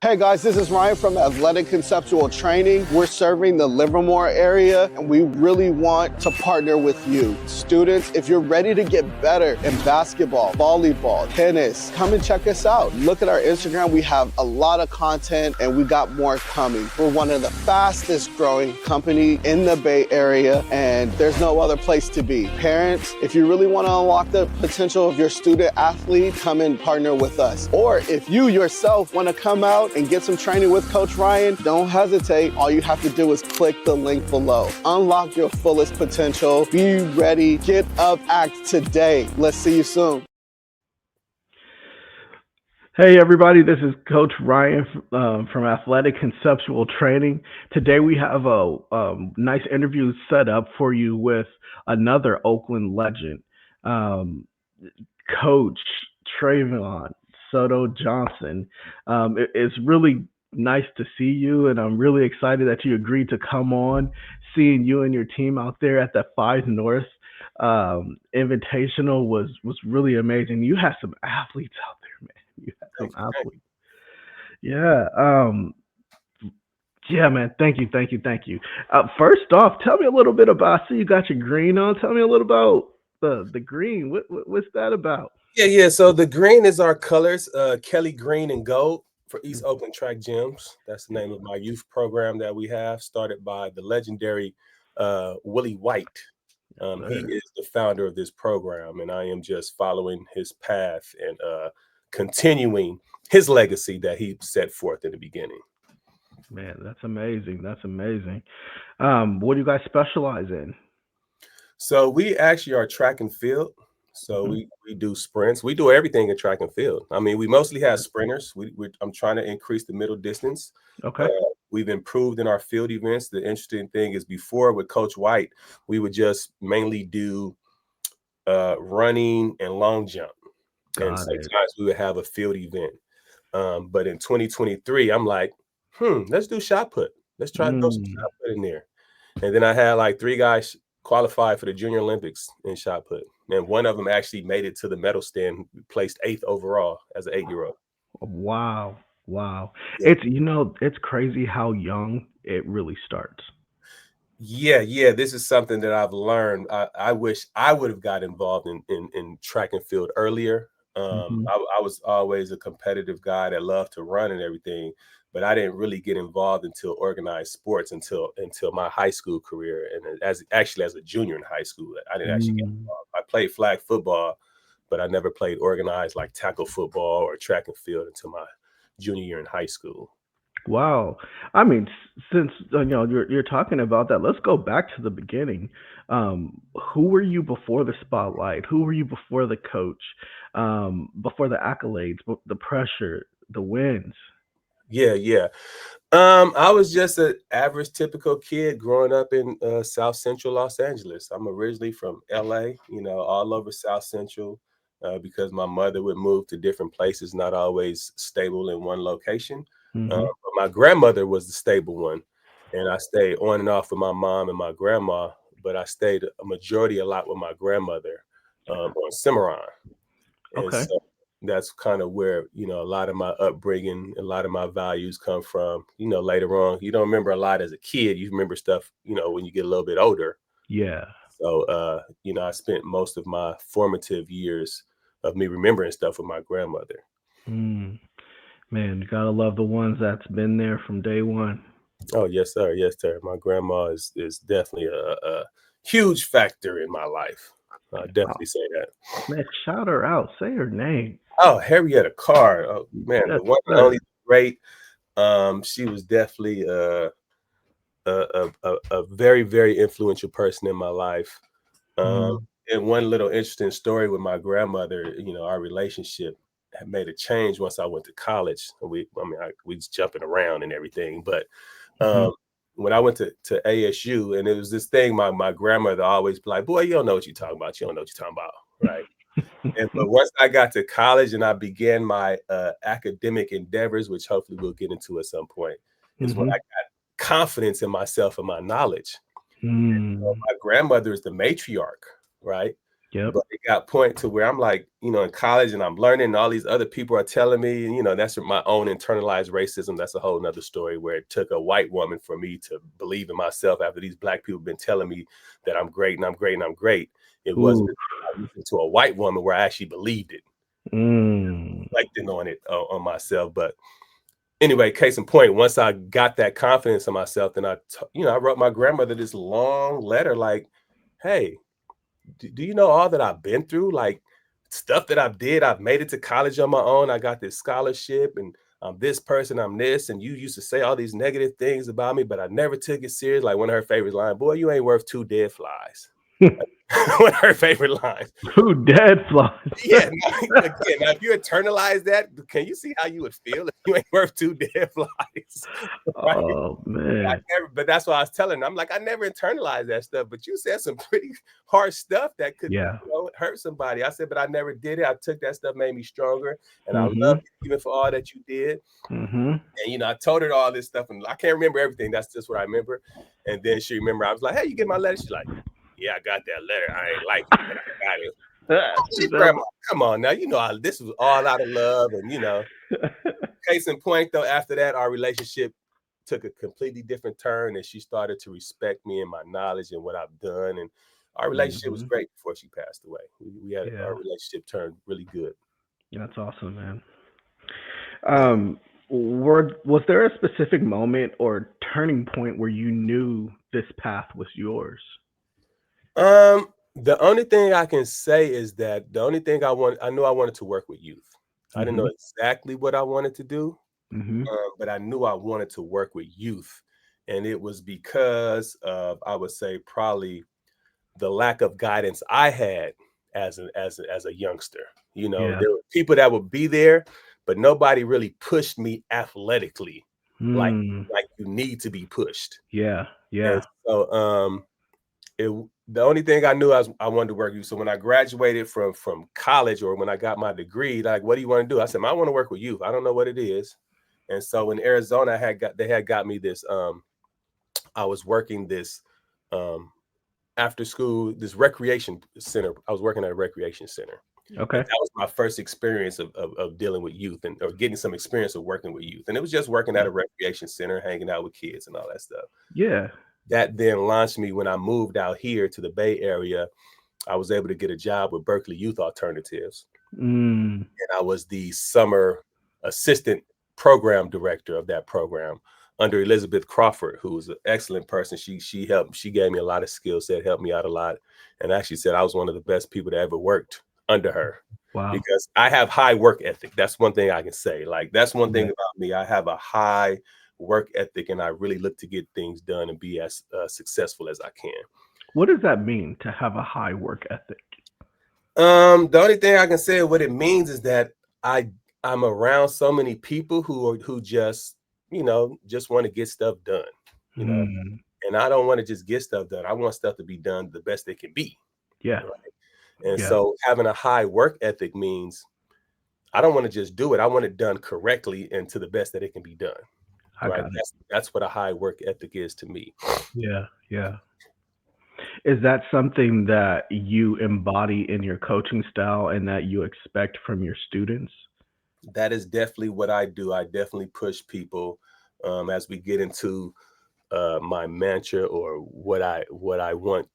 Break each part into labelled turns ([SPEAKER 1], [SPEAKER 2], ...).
[SPEAKER 1] Hey guys, this is Ryan from Athletic Conceptual Training. We're serving the Livermore area and we really want to partner with you. Students, if you're ready to get better in basketball, volleyball, tennis, come and check us out. Look at our Instagram. We have a lot of content and we got more coming. We're one of the fastest growing company in the Bay Area and there's no other place to be. Parents, if you really want to unlock the potential of your student athlete, come and partner with us. Or if you yourself want to come out and get some training with Coach Ryan, don't hesitate. All you have to do is click the link below. Unlock your fullest potential. Be ready. Get up, act today. Let's see you soon.
[SPEAKER 2] Hey everybody, this is Coach Ryan from Athletic Conceptual Training. Today we have a nice interview set up for you with another Oakland legend, Coach Traivon Soto Johnson. It's really nice to see you, and I'm really excited that you agreed to come on. Seeing you and your team out there at the 5 North Invitational was really amazing. You had some athletes out there, man. You had some athletes. Yeah. Yeah, man. Thank you. First off, tell me a little bit about. I see you got your green on. Tell me a little about the green. What's that about?
[SPEAKER 3] Yeah. So the green is our colors, Kelly green and gold for East Oakland Track Gyms. That's the name of my youth program that we have, started by the legendary Willie White. He is the founder of this program, and I am just following his path and continuing his legacy that he set forth in the beginning.
[SPEAKER 2] Man, that's amazing. What do you guys specialize in?
[SPEAKER 3] So we actually are track and field. So we do sprints. We do everything in track and field. I mean, we mostly have sprinters. I'm trying to increase the middle distance.
[SPEAKER 2] Okay.
[SPEAKER 3] We've improved in our field events. The interesting thing is before with Coach White, we would just mainly do running and long jump. And sometimes we would have a field event. But in 2023, I'm like, let's do shot put. Let's try to throw some shot put in there. And then I had like 3 guys qualified for the Junior Olympics in shot put. And one of them actually made it to the medal stand, placed 8th overall as an 8-year-old.
[SPEAKER 2] Wow.
[SPEAKER 3] Yeah.
[SPEAKER 2] It's crazy how young it really starts.
[SPEAKER 3] Yeah. This is something that I've learned. I wish I would have got involved in track and field earlier. I was always a competitive guy that loved to run and everything, but I didn't really get involved until organized sports until my high school career. And as a junior in high school, I didn't actually get involved. I played flag football, but I never played organized like tackle football or track and field until my junior year in high school.
[SPEAKER 2] Wow. I mean, since you're talking about that, let's go back to the beginning. Who were you before the spotlight? Who were you before the coach? Before the accolades, the pressure, the wins?
[SPEAKER 3] Yeah. I was just an average, typical kid growing up in South Central Los Angeles. I'm originally from LA, all over South Central, because my mother would move to different places, not always stable in one location. But my grandmother was the stable one, and I stayed on and off with my mom and my grandma, but I stayed a lot with my grandmother on Cimarron. And
[SPEAKER 2] Okay.
[SPEAKER 3] so that's kind of where, a lot of my upbringing, a lot of my values come from. Later on, you don't remember a lot as a kid. You remember stuff, when you get a little bit older.
[SPEAKER 2] Yeah.
[SPEAKER 3] So, I spent most of my formative years of me remembering stuff with my grandmother.
[SPEAKER 2] Man, you gotta love the ones that's been there from day one.
[SPEAKER 3] Oh, yes, sir. Yes, sir. My grandma is definitely a huge factor in my life. I definitely say that.
[SPEAKER 2] Man, shout her out. Say her name.
[SPEAKER 3] Oh, Henrietta Carr. Oh, man, the one and only great. She was definitely a very, very influential person in my life. And one little interesting story with my grandmother, our relationship had made a change once I went to college. We was jumping around and everything, but when I went to ASU, and it was this thing, my grandmother always be like, "Boy, you don't know what you're talking about. You don't know what you're talking about," right? But once I got to college and I began my academic endeavors, which hopefully we'll get into at some point, is when I got confidence in myself and my knowledge. And so my grandmother is the matriarch, right?
[SPEAKER 2] Yep.
[SPEAKER 3] But it got point to where I'm like, in college and I'm learning and all these other people are telling me, that's my own internalized racism. That's a whole nother story where it took a white woman for me to believe in myself after these black people have been telling me that I'm great and I'm great and I'm great. It wasn't
[SPEAKER 2] Ooh.
[SPEAKER 3] until I listened to a white woman where I actually believed it, reflecting on it on myself. But anyway, case in point, once I got that confidence in myself, then I wrote my grandmother this long letter like, hey, do you know all that I've been through? Like stuff that I've made it to college on my own. I got this scholarship and I'm this person, I'm this. And you used to say all these negative things about me, but I never took it serious. Like one of her favorite lines, boy, you ain't worth 2 dead flies. One of her favorite lines.
[SPEAKER 2] 2 dead flies.
[SPEAKER 3] Yeah. Again, now if you internalize that, can you see how you would feel if you ain't worth 2 dead flies? Right?
[SPEAKER 2] Oh man.
[SPEAKER 3] But that's what I was telling her. I'm like, I never internalized that stuff, but you said some pretty harsh stuff that could
[SPEAKER 2] Yeah.
[SPEAKER 3] hurt somebody. I said, but I never did it. I took that stuff, made me stronger, and I love
[SPEAKER 2] Mhm.
[SPEAKER 3] you even for all that you did.
[SPEAKER 2] Mhm.
[SPEAKER 3] And I told her all this stuff, and I can't remember everything. That's just what I remember. And then she remembered. I was like, hey, you get my letter? She's like, yeah, I got that letter. I ain't like it, but I got it.
[SPEAKER 2] She said,
[SPEAKER 3] Grandma, come on now. This was all out of love, and case in point, though, after that, our relationship took a completely different turn, and she started to respect me and my knowledge and what I've done. And our relationship was great before she passed away. We had
[SPEAKER 2] Yeah.
[SPEAKER 3] our relationship turned really good.
[SPEAKER 2] That's awesome, man. Was there a specific moment or turning point where you knew this path was yours?
[SPEAKER 3] The only thing I can say is that the only thing I knew I wanted to work with youth. I didn't know
[SPEAKER 2] Mhm.
[SPEAKER 3] exactly what I wanted to do,
[SPEAKER 2] Mhm.
[SPEAKER 3] but I knew I wanted to work with youth, and it was because of, I would say, probably the lack of guidance I had as a youngster.
[SPEAKER 2] Yeah.
[SPEAKER 3] There were people that would be there, but nobody really pushed me athletically like
[SPEAKER 2] Mm.
[SPEAKER 3] like you need to be pushed.
[SPEAKER 2] Yeah.
[SPEAKER 3] And
[SPEAKER 2] Yeah.
[SPEAKER 3] so the only thing I knew I wanted to work with. So when I graduated from college or when I got my degree, like, what do you want to do? I said, I want to work with youth. I don't know what it is. And so in Arizona, they had got me this. I was working this um, after school, this recreation center. I was working at a recreation center. And
[SPEAKER 2] Okay.
[SPEAKER 3] that was my first experience of dealing with youth or getting some experience of working with youth. And it was just working at a recreation center, hanging out with kids and all that stuff.
[SPEAKER 2] Yeah.
[SPEAKER 3] That then launched me when I moved out here to the Bay Area. I was able to get a job with Berkeley Youth Alternatives.
[SPEAKER 2] Mm.
[SPEAKER 3] And I was the summer assistant program director of that program under Elizabeth Crawford, who was an excellent person. She gave me a lot of skill set, helped me out a lot, and actually said I was one of the best people that ever worked under her
[SPEAKER 2] Wow.
[SPEAKER 3] because I have high work ethic. That's one thing I can say. Like, that's one thing
[SPEAKER 2] Yeah.
[SPEAKER 3] about me. I have a high work ethic, and I really look to get things done and be as successful as I can.
[SPEAKER 2] What does that mean to have a high work ethic?
[SPEAKER 3] The only thing I can say what it means is that I I'm around so many people who just, just want to get stuff done, you know,
[SPEAKER 2] Mm.
[SPEAKER 3] and I don't want to just get stuff done. I want stuff to be done the best they can be.
[SPEAKER 2] Yeah.
[SPEAKER 3] Right. And
[SPEAKER 2] Yeah.
[SPEAKER 3] so having a high work ethic means I don't want to just do it. I want it done correctly and to the best that it can be done.
[SPEAKER 2] I
[SPEAKER 3] Right.
[SPEAKER 2] got it.
[SPEAKER 3] That's what a high work ethic is to me.
[SPEAKER 2] Yeah. Yeah. Is that something that you embody in your coaching style and that you expect from your students?
[SPEAKER 3] That is definitely what I do. I definitely push people as we get into my mantra or what I want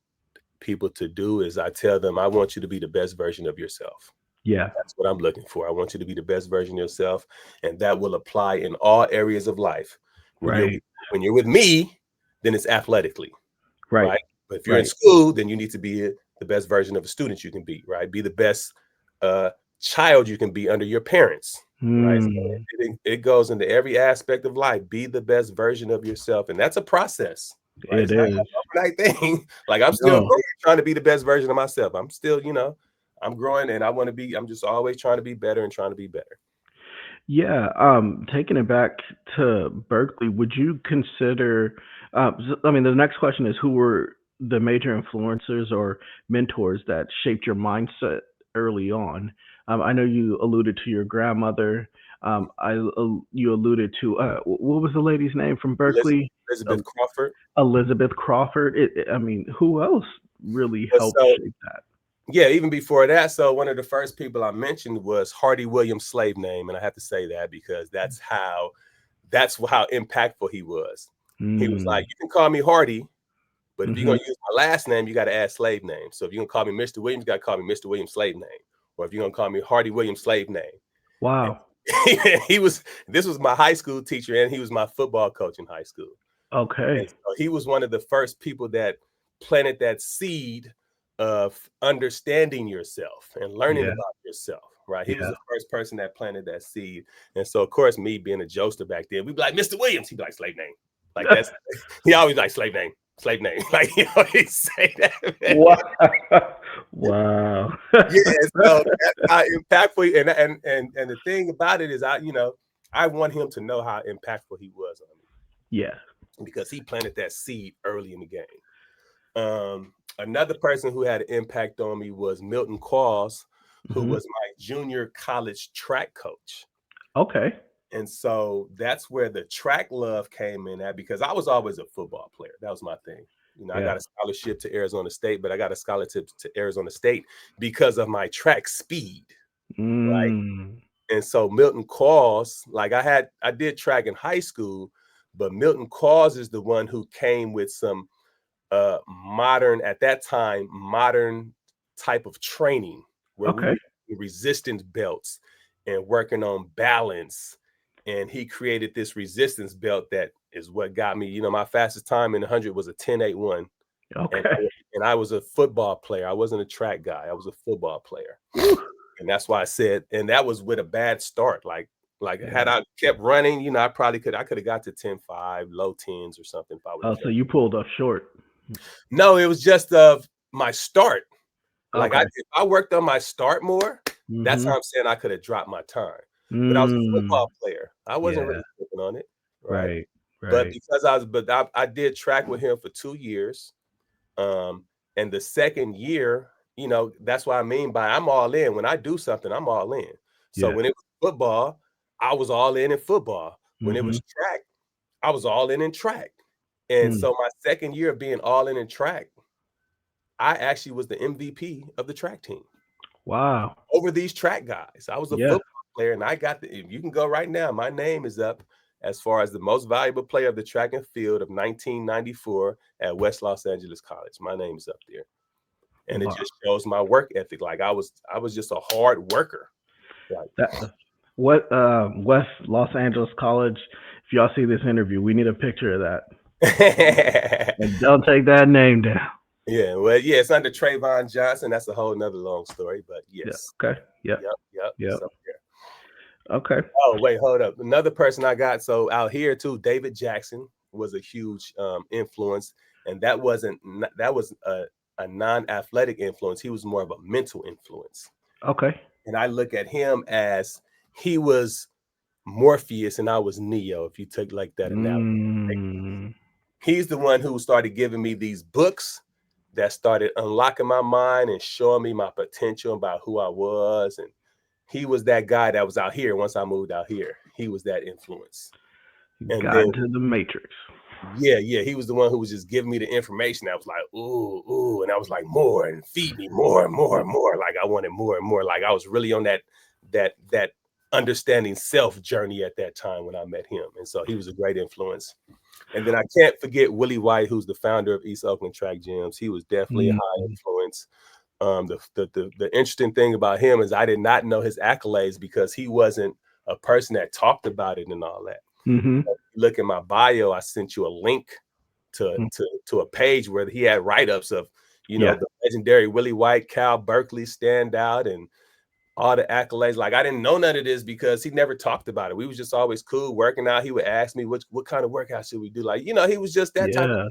[SPEAKER 3] people to do is I tell them I want you to be the best version of yourself.
[SPEAKER 2] Yeah.
[SPEAKER 3] That's what I'm looking for. I want you to be the best version of yourself, and that will apply in all areas of life. When you're
[SPEAKER 2] Right.
[SPEAKER 3] when you're with me, then it's athletically,
[SPEAKER 2] Right.
[SPEAKER 3] right? But if you're in
[SPEAKER 2] Right.
[SPEAKER 3] school, then you need to be the best version of a student you can be, right? Be the best uh, child you can be under your parents, right? So
[SPEAKER 2] Mm.
[SPEAKER 3] it goes into every aspect of life. Be the best version of yourself, and that's a process, right?
[SPEAKER 2] It
[SPEAKER 3] It's not
[SPEAKER 2] is.
[SPEAKER 3] an overnight thing. Like, I'm still
[SPEAKER 2] No.
[SPEAKER 3] growing, trying to be the best version of myself. I'm still, I'm growing, and I want to be. I'm just always trying to be better and trying to be better.
[SPEAKER 2] Yeah, taking it back to Berkeley, would you consider? I mean, the next question is, who were the major influencers or mentors that shaped your mindset early on? I know you alluded to your grandmother. You alluded to what was the lady's name from
[SPEAKER 3] Elizabeth,
[SPEAKER 2] Berkeley?
[SPEAKER 3] Elizabeth
[SPEAKER 2] El-
[SPEAKER 3] Crawford.
[SPEAKER 2] Elizabeth Crawford. I mean, who else really
[SPEAKER 3] But
[SPEAKER 2] helped
[SPEAKER 3] so
[SPEAKER 2] shape that?
[SPEAKER 3] Yeah, even before that. So one of the first people I mentioned was Hardy Williams' slave name, and I have to say that because that's how impactful he was. He was like,
[SPEAKER 2] Mm.
[SPEAKER 3] "You can call me Hardy, but if you're
[SPEAKER 2] Mhm.
[SPEAKER 3] gonna use my last name, you got to add slave name. So if you're gonna call me Mr. Williams, you got to call me Mr. Williams slave name, or if you're gonna call me Hardy Williams slave name." And
[SPEAKER 2] Wow.
[SPEAKER 3] he was this was my high school teacher, and he was my football coach in high school. And
[SPEAKER 2] Okay.
[SPEAKER 3] so he was one of the first people that planted that seed of understanding yourself and learning
[SPEAKER 2] Yeah.
[SPEAKER 3] about yourself, right? He was
[SPEAKER 2] Yeah.
[SPEAKER 3] the first person that planted that seed. And so, of course, me being a jokester back then, we'd be like, Mr. Williams, he'd be like, slave name. Like that's, he always like, slave name, slave name. Like, he always say that, man.
[SPEAKER 2] Wow. Wow.
[SPEAKER 3] Yeah, so that's how impactful. And the thing about it is, I want him to know how impactful he was on me
[SPEAKER 2] Yeah.
[SPEAKER 3] because he planted that seed early in the game. Another person who had an impact on me was Milton Qualls, who
[SPEAKER 2] Mhm.
[SPEAKER 3] was my junior college track coach.
[SPEAKER 2] Okay.
[SPEAKER 3] And so that's where the track love came in at because I was always a football player. That was my thing. I
[SPEAKER 2] Yeah.
[SPEAKER 3] got a scholarship to Arizona State, but I got a scholarship to Arizona State because of my track speed, right?
[SPEAKER 2] Mm.
[SPEAKER 3] And so Milton Qualls, like I did track in high school, but Milton Qualls is the one who came with some modern at that time modern type of training where we
[SPEAKER 2] Okay.
[SPEAKER 3] were doing resistance belts and working on balance, and he created this resistance belt that is what got me, my fastest time in 100 was a 10.81, and
[SPEAKER 2] Okay.
[SPEAKER 3] I was a football player. I wasn't a track guy. I was a football player,
[SPEAKER 2] Woo.
[SPEAKER 3] and that's why I said, and that was with a bad start. Like had
[SPEAKER 2] Yeah.
[SPEAKER 3] I kept running, I could have got to 10.5, low tens or something if I would have
[SPEAKER 2] Oh, so
[SPEAKER 3] kept.
[SPEAKER 2] you pulled up short.
[SPEAKER 3] No, it was just of my start. Like
[SPEAKER 2] Okay.
[SPEAKER 3] if I worked on my start more, that's how
[SPEAKER 2] Mhm.
[SPEAKER 3] I'm saying I could have dropped my time. But I was a
[SPEAKER 2] Mm.
[SPEAKER 3] football player. I wasn't
[SPEAKER 2] Yeah.
[SPEAKER 3] really working on it, right?
[SPEAKER 2] Right.
[SPEAKER 3] But
[SPEAKER 2] Right.
[SPEAKER 3] because I did track with him for 2 years. Um, and the second year, that's what I mean by I'm all in. When I do something, I'm all in. So
[SPEAKER 2] Yeah.
[SPEAKER 3] when it was football, I was all in football. When it
[SPEAKER 2] Mhm.
[SPEAKER 3] was track, I was all in track. And
[SPEAKER 2] Mm.
[SPEAKER 3] so my second year of being all in track, I actually was the MVP of the track team
[SPEAKER 2] Wow.
[SPEAKER 3] over these track guys. I was a
[SPEAKER 2] Yeah.
[SPEAKER 3] football player, and I got if you can go right now, my name is up as far as the most valuable player of the track and field of 1994 at West Los Angeles College. My name is up there. And it
[SPEAKER 2] Wow.
[SPEAKER 3] just shows my work ethic. Like I was just a hard worker. Like
[SPEAKER 2] That what West Los Angeles College, if y'all see this interview, we need a picture of that. And don't take that name down.
[SPEAKER 3] yeah, well, yeah, it's under Traivon Johnson. That's a whole nother long story, but
[SPEAKER 2] Yeah.
[SPEAKER 3] yes.
[SPEAKER 2] Okay. Yep.
[SPEAKER 3] Yep.
[SPEAKER 2] Yep.
[SPEAKER 3] So yeah.
[SPEAKER 2] Okay.
[SPEAKER 3] Oh, wait, hold up. Another person I got, so out here too, David Jackson was a huge influence, and that was a non-athletic influence. He was more of a mental influence.
[SPEAKER 2] Okay.
[SPEAKER 3] And I look at him as he was Morpheus and I was Neo, if you took like that analogy.
[SPEAKER 2] Mm.
[SPEAKER 3] He's the one who started giving me these books that started unlocking my mind and showing me my potential about who I was. And he was that guy that was out here once I moved out here. He was that influence. And
[SPEAKER 2] Got
[SPEAKER 3] then,
[SPEAKER 2] into the Matrix.
[SPEAKER 3] yeah, he was the one who was just giving me the information. I was like, ooh. And I was like, more and feed me more and more and more. Like I wanted more and more. Like I was really on that understanding self journey at that time when I met him. And so he was a great influence. And then I can't forget Willie White, who's the founder of East Oakland Track Gyms. He was definitely a high
[SPEAKER 2] Mm.
[SPEAKER 3] influence. The interesting thing about him is I did not know his accolades because he wasn't a person that talked about it and all that.
[SPEAKER 2] Mhm.
[SPEAKER 3] Look at my bio, I sent you a link to a page where he had write-ups of,
[SPEAKER 2] Yeah.
[SPEAKER 3] the legendary Willie White, Cal Berkeley standout, and all the accolades. Like I didn't know none of this because he never talked about it. We was just always cool working out. He would ask me what kind of workout should we do. Like, he was just that type of,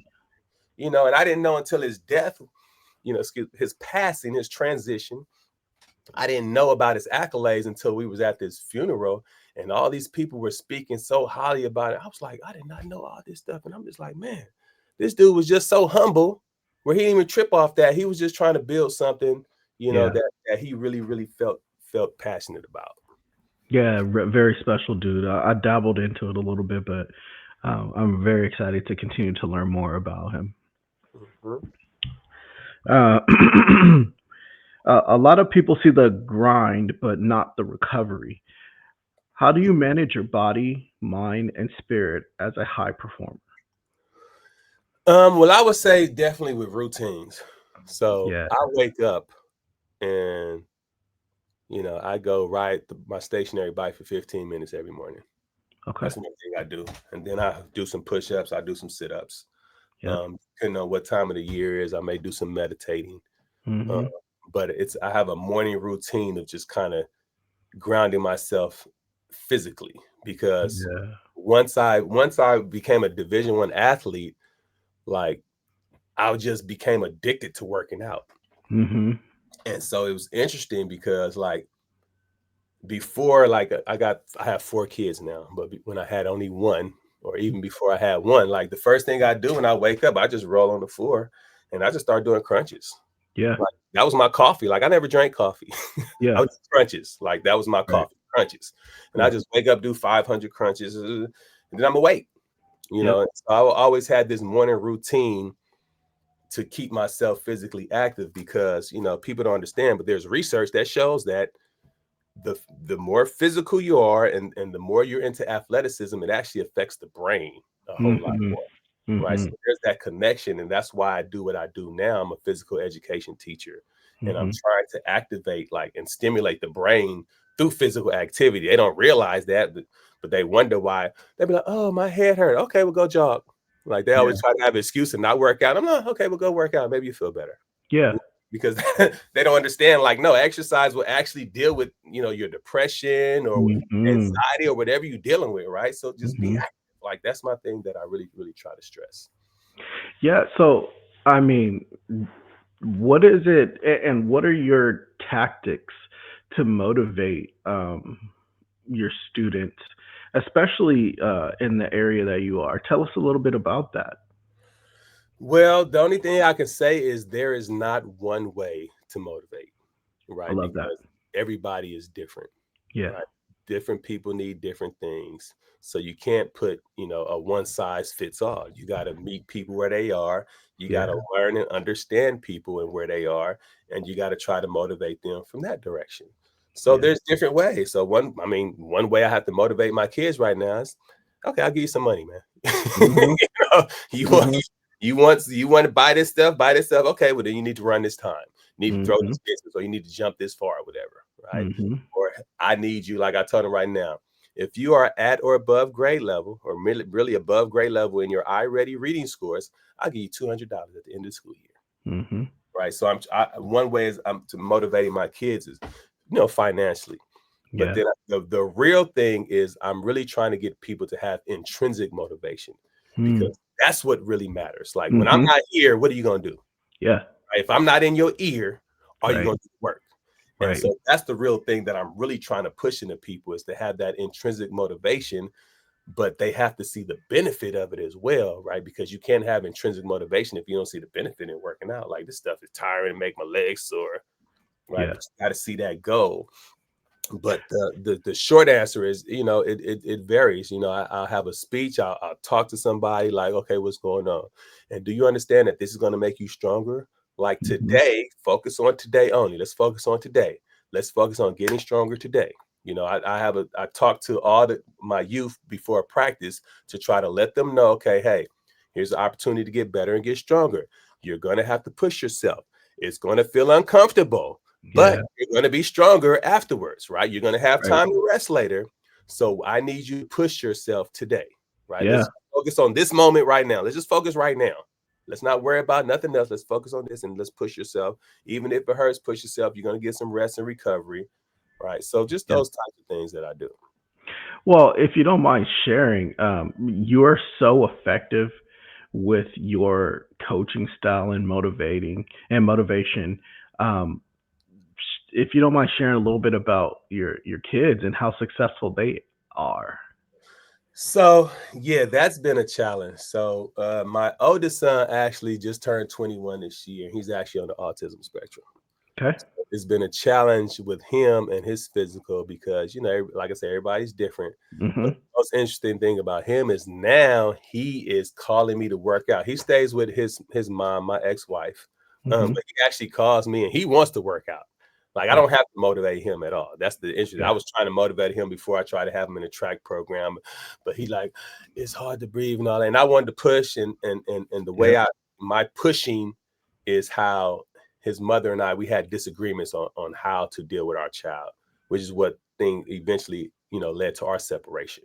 [SPEAKER 2] Yeah.
[SPEAKER 3] and I didn't know until his death, his passing, his transition. I didn't know about his accolades until we was at this funeral and all these people were speaking so highly about it. I was like, I did not know all this stuff. And I'm just like, man, this dude was just so humble where he didn't even trip off that. He was just trying to build something,
[SPEAKER 2] Yeah.
[SPEAKER 3] that he really, really felt passionate about.
[SPEAKER 2] Yeah. Very special dude. I dabbled into it a little bit, but I'm very excited to continue to learn more about him.
[SPEAKER 3] Mhm.
[SPEAKER 2] Uh, A lot of people see the grind, but not the recovery. How do you manage your body, mind, and spirit as a high performer?
[SPEAKER 3] Well, I would say definitely with routines. So
[SPEAKER 2] Yeah.
[SPEAKER 3] I wake up and I go ride my stationary bike for 15 minutes every morning.
[SPEAKER 2] Okay.
[SPEAKER 3] That's one thing I do, and then I do some push-ups. I do some sit-ups.
[SPEAKER 2] Yep.
[SPEAKER 3] Depending on what time of the year is, I may do some meditating. Uh,
[SPEAKER 2] Mhm.
[SPEAKER 3] but I have a morning routine of just kind of grounding myself physically because
[SPEAKER 2] Yeah.
[SPEAKER 3] once I became a Division I athlete, like I just became addicted to working out.
[SPEAKER 2] Mhm.
[SPEAKER 3] And so it was interesting because like before, like I have 4 kids now, but when I had only one, or even before I had one, like the first thing I do when I wake up, I just roll on the floor and I just start doing crunches.
[SPEAKER 2] Yeah.
[SPEAKER 3] Like that was my coffee. Like I never drank coffee. I
[SPEAKER 2] Yeah.
[SPEAKER 3] would do crunches. Like that was my
[SPEAKER 2] Right.
[SPEAKER 3] coffee, crunches. And I
[SPEAKER 2] Yeah.
[SPEAKER 3] just wake up, do 500 crunches, and then I'm awake.
[SPEAKER 2] Yep.
[SPEAKER 3] So I always had this morning routine to keep myself physically active because people don't understand, but there's research that shows that the more physical you are and the more you're into athleticism, it actually affects the brain a whole lot
[SPEAKER 2] Mhm.
[SPEAKER 3] more. Right. So
[SPEAKER 2] Mhm.
[SPEAKER 3] there's that connection. And that's why I do what I do now. I'm a physical education teacher and I'm
[SPEAKER 2] Mhm.
[SPEAKER 3] trying to activate like and stimulate the brain through physical activity. They don't realize that, but they wonder why. They be like, oh, my head hurt. Okay, we'll go jog. Like they
[SPEAKER 2] Yeah.
[SPEAKER 3] always try to have an excuse and not work out. I'm like, okay, we'll go work out. Maybe you feel better.
[SPEAKER 2] Yeah.
[SPEAKER 3] Because they don't understand, like, no, exercise will actually deal with, your depression or
[SPEAKER 2] Mhm.
[SPEAKER 3] anxiety or whatever you're dealing with, right? So just be
[SPEAKER 2] Mhm.
[SPEAKER 3] active. Like that's my thing that I really, really try to stress.
[SPEAKER 2] Yeah, so I mean, what is it and what are your tactics to motivate your students, especially in the area that you are? Tell us a little bit about that.
[SPEAKER 3] Well, the only thing I can say is there is not one way to motivate,
[SPEAKER 2] I
[SPEAKER 3] right?
[SPEAKER 2] love that.
[SPEAKER 3] Because everybody is different.
[SPEAKER 2] Yeah.
[SPEAKER 3] Right. Different people need different things. So you can't put, a one size fits all. You got to meet people where they are. You got
[SPEAKER 2] Yeah.
[SPEAKER 3] to learn and understand people and where they are. And you got to try to motivate them from that direction. So
[SPEAKER 2] Yeah.
[SPEAKER 3] there's different ways. So one way I have to motivate my kids right now is, okay, I'll give you some money, man.
[SPEAKER 2] Mhm.
[SPEAKER 3] You want
[SPEAKER 2] Mhm.
[SPEAKER 3] you want to buy this stuff. Okay, well then you need to run this time. You need to throw
[SPEAKER 2] Mhm.
[SPEAKER 3] this distance, or you need to jump this far, or whatever. Right.
[SPEAKER 2] Mhm.
[SPEAKER 3] Or I need you, like I told him right now, if you are at or above grade level, or really, really above grade level in your iReady reading scores, I'll give you $200 at the end of the school year.
[SPEAKER 2] Mhm.
[SPEAKER 3] Right. So one way is I'm to motivating my kids is, financially. But
[SPEAKER 2] Yeah.
[SPEAKER 3] then the real thing is I'm really trying to get people to have intrinsic motivation
[SPEAKER 2] Mm.
[SPEAKER 3] because that's what really matters. Like when I'm
[SPEAKER 2] Mhm.
[SPEAKER 3] not here, what are you going to do?
[SPEAKER 2] Yeah.
[SPEAKER 3] Right? If I'm not in your ear, are you
[SPEAKER 2] Right.
[SPEAKER 3] going to do the work? And
[SPEAKER 2] Right.
[SPEAKER 3] so that's the real thing that I'm really trying to push into people is to have that intrinsic motivation, but they have to see the benefit of it as well, right? Because you can't have intrinsic motivation if you don't see the benefit in working out. Like this stuff is tiring, make my legs sore, right?
[SPEAKER 2] Yeah.
[SPEAKER 3] But you got to see that goal. But the short answer is, it varies. I'll have a speech, I'll talk to somebody like, okay, what's going on? And do you understand that this is going to make you stronger? Like
[SPEAKER 2] Mhm.
[SPEAKER 3] today, focus on today only. Let's focus on today. Let's focus on getting stronger today. I talk to my youth before practice to try to let them know, okay, hey, here's the opportunity to get better and get stronger. You're going to have to push yourself. It's going to feel uncomfortable,
[SPEAKER 2] Yeah.
[SPEAKER 3] but you're going to be stronger afterwards, right? You're going to have
[SPEAKER 2] Right.
[SPEAKER 3] time to rest later. So I need you to push yourself today, right?
[SPEAKER 2] Yeah.
[SPEAKER 3] Let's focus on this moment right now. Let's just focus right now. Let's not worry about nothing else. Let's focus on this and let's push yourself. Even if it hurts, push yourself. You're going to get some rest and recovery, right? So just
[SPEAKER 2] Yeah.
[SPEAKER 3] those types of things that I do.
[SPEAKER 2] Well, if you don't mind sharing, you're so effective with your coaching style and motivation. Um, if you don't mind sharing a little bit about your kids and how successful they are.
[SPEAKER 3] So yeah, that's been a challenge. So my oldest son actually just turned 21 this year. He's actually on the autism spectrum.
[SPEAKER 2] Okay.
[SPEAKER 3] It's been a challenge with him and his physical because, like I said, everybody's different. But
[SPEAKER 2] Mhm.
[SPEAKER 3] the most interesting thing about him is now he is calling me to work out. He stays with his mom, my ex-wife,
[SPEAKER 2] Mhm.
[SPEAKER 3] but he actually calls me and he wants to work out. Like, I don't have to motivate him at all. That's the issue.
[SPEAKER 2] Yeah.
[SPEAKER 3] I was trying to motivate him before I tried to have him in a track program, but he like, it's hard to breathe and all that. And I wanted to push, and the way my pushing is how his mother and we had disagreements on how to deal with our child, which is what thing eventually, led to our separation.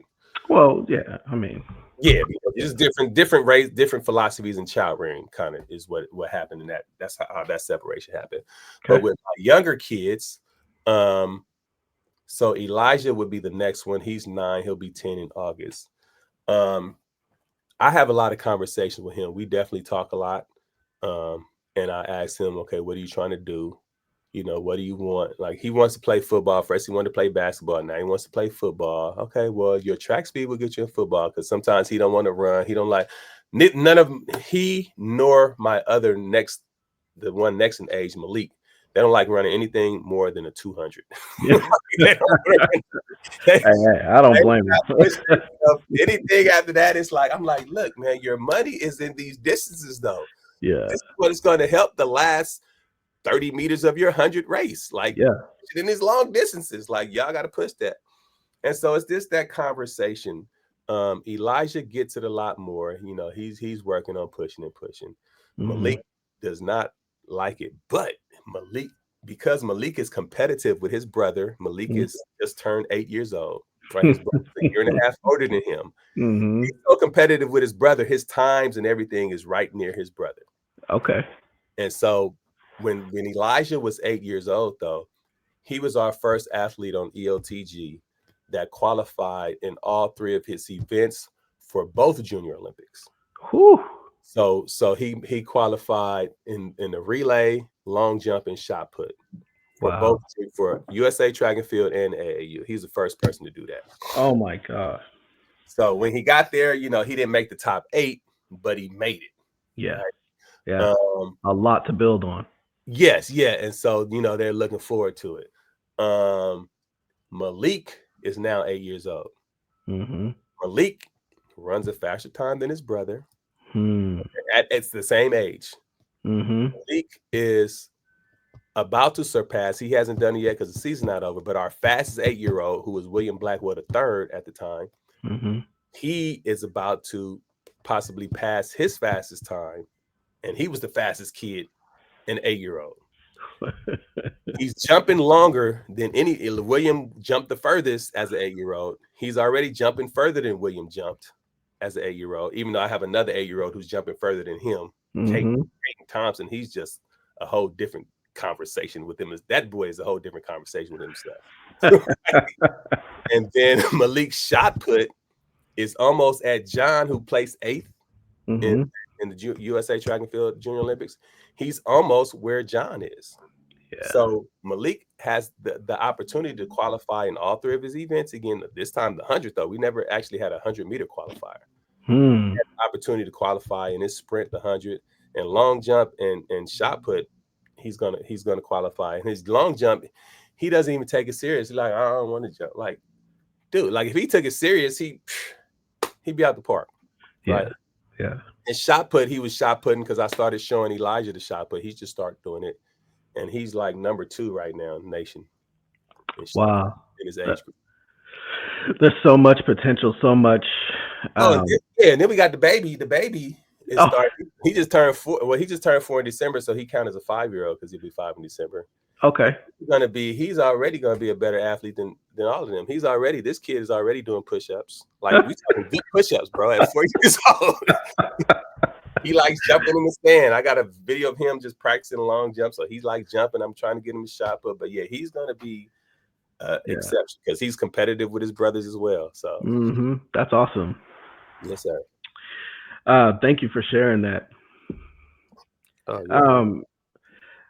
[SPEAKER 2] Well, yeah, I mean,
[SPEAKER 3] Yeah, because just different race, different philosophies in child rearing kind of is what happened in that. That's how that separation happened. But with my younger kids, so Elijah would be the next one. He's 9. He'll be 10 in August. I have a lot of conversations with him. We definitely talk a lot. And I asked him, okay, what are you trying to do? What do you want? Like, he wants to play football. First, he wanted to play basketball. Now he wants to play football. Okay, well, your track speed will get you in football, because sometimes he don't want to run. He don't like none of he nor my other the one next in age, Malik. They don't like running anything more than a 200.
[SPEAKER 2] Yeah. I don't blame him.
[SPEAKER 3] Anything after that, it's like, I'm like, look, man, your money is in these distances, though.
[SPEAKER 2] Yeah.
[SPEAKER 3] This is what is going to help the last 30 meters of your 100 race. Like, in these long distances, like, y'all got to push that. And so it's just that conversation. Elijah gets it a lot more. He's working on pushing and pushing. Mm-hmm. Malik does not like it, but because Malik is competitive with his brother. Malik is just turned 8 years old, right? His brother's a year and a half older than him. Mm-hmm. He's so competitive with his brother. His times and everything is right near his brother.
[SPEAKER 2] Okay.
[SPEAKER 3] And so when Elijah was 8 years old, though, he was our first athlete on EOTG that qualified in all 3 of his events for both Junior Olympics.
[SPEAKER 2] Whew.
[SPEAKER 3] So he qualified in the relay, long jump, and shot put for both, for USA Track and Field and AAU. He's the first person to do that.
[SPEAKER 2] Oh my God.
[SPEAKER 3] So when he got there, he didn't make the top 8, but he made it.
[SPEAKER 2] Yeah.
[SPEAKER 3] Right?
[SPEAKER 2] Yeah. A lot to build on.
[SPEAKER 3] Yes, yeah. And so, they're looking forward to it. Malik is now 8 years old. Mm-hmm. Malik runs a faster time than his brother. It's the same age. Mm-hmm. Malik is about to surpass, he hasn't done it yet because the season's not over, but our fastest 8-year-old, who was William Blackwell III at the time, he is about to possibly pass his fastest time. And he was the fastest kid, an 8-year-old. He's jumping longer than William jumped the furthest as an 8-year-old. He's already jumping further than William jumped as an 8-year-old, even though I have another 8-year-old who's jumping further than him. Caden Thompson, he's just a whole different conversation with him. That boy is a whole different conversation with himself. And then Malik's shot put is almost at John, who placed 8th in the USA Track and Field Junior Olympics. He's almost where John is. Yeah. So Malik has the opportunity to qualify in all 3 of his events. Again, this time the 100, though. We never actually had a 100-meter qualifier. He had the opportunity to qualify in his sprint, the 100, and long jump and shot put. He's gonna qualify. And his long jump, he doesn't even take it serious. He's like, I don't want to jump. Like, dude, like, if he took it serious, he'd be out the park. Right?
[SPEAKER 2] Yeah.
[SPEAKER 3] And shot put, he was shot putting because I started showing Elijah the shot put. He just started doing it. And he's like number 2 right now in the nation.
[SPEAKER 2] Wow.
[SPEAKER 3] In his age group.
[SPEAKER 2] There's so much potential, so much.
[SPEAKER 3] And then we got the baby. The baby is starting. He just turned 4. Well, he just turned 4 in December, so he counts as a 5-year-old because he'll be 5 in December.
[SPEAKER 2] Okay.
[SPEAKER 3] He's already gonna be a better athlete than all of them. This kid is already doing push-ups. Like, we talking good push-ups, bro, at 4 years old. He likes jumping in the stand. I got a video of him just practicing long jump. So he's like jumping. I'm trying to get him a shot put. But yeah, he's gonna be exception because he's competitive with his brothers as well. So
[SPEAKER 2] that's awesome.
[SPEAKER 3] Yes, sir.
[SPEAKER 2] Thank you for sharing that.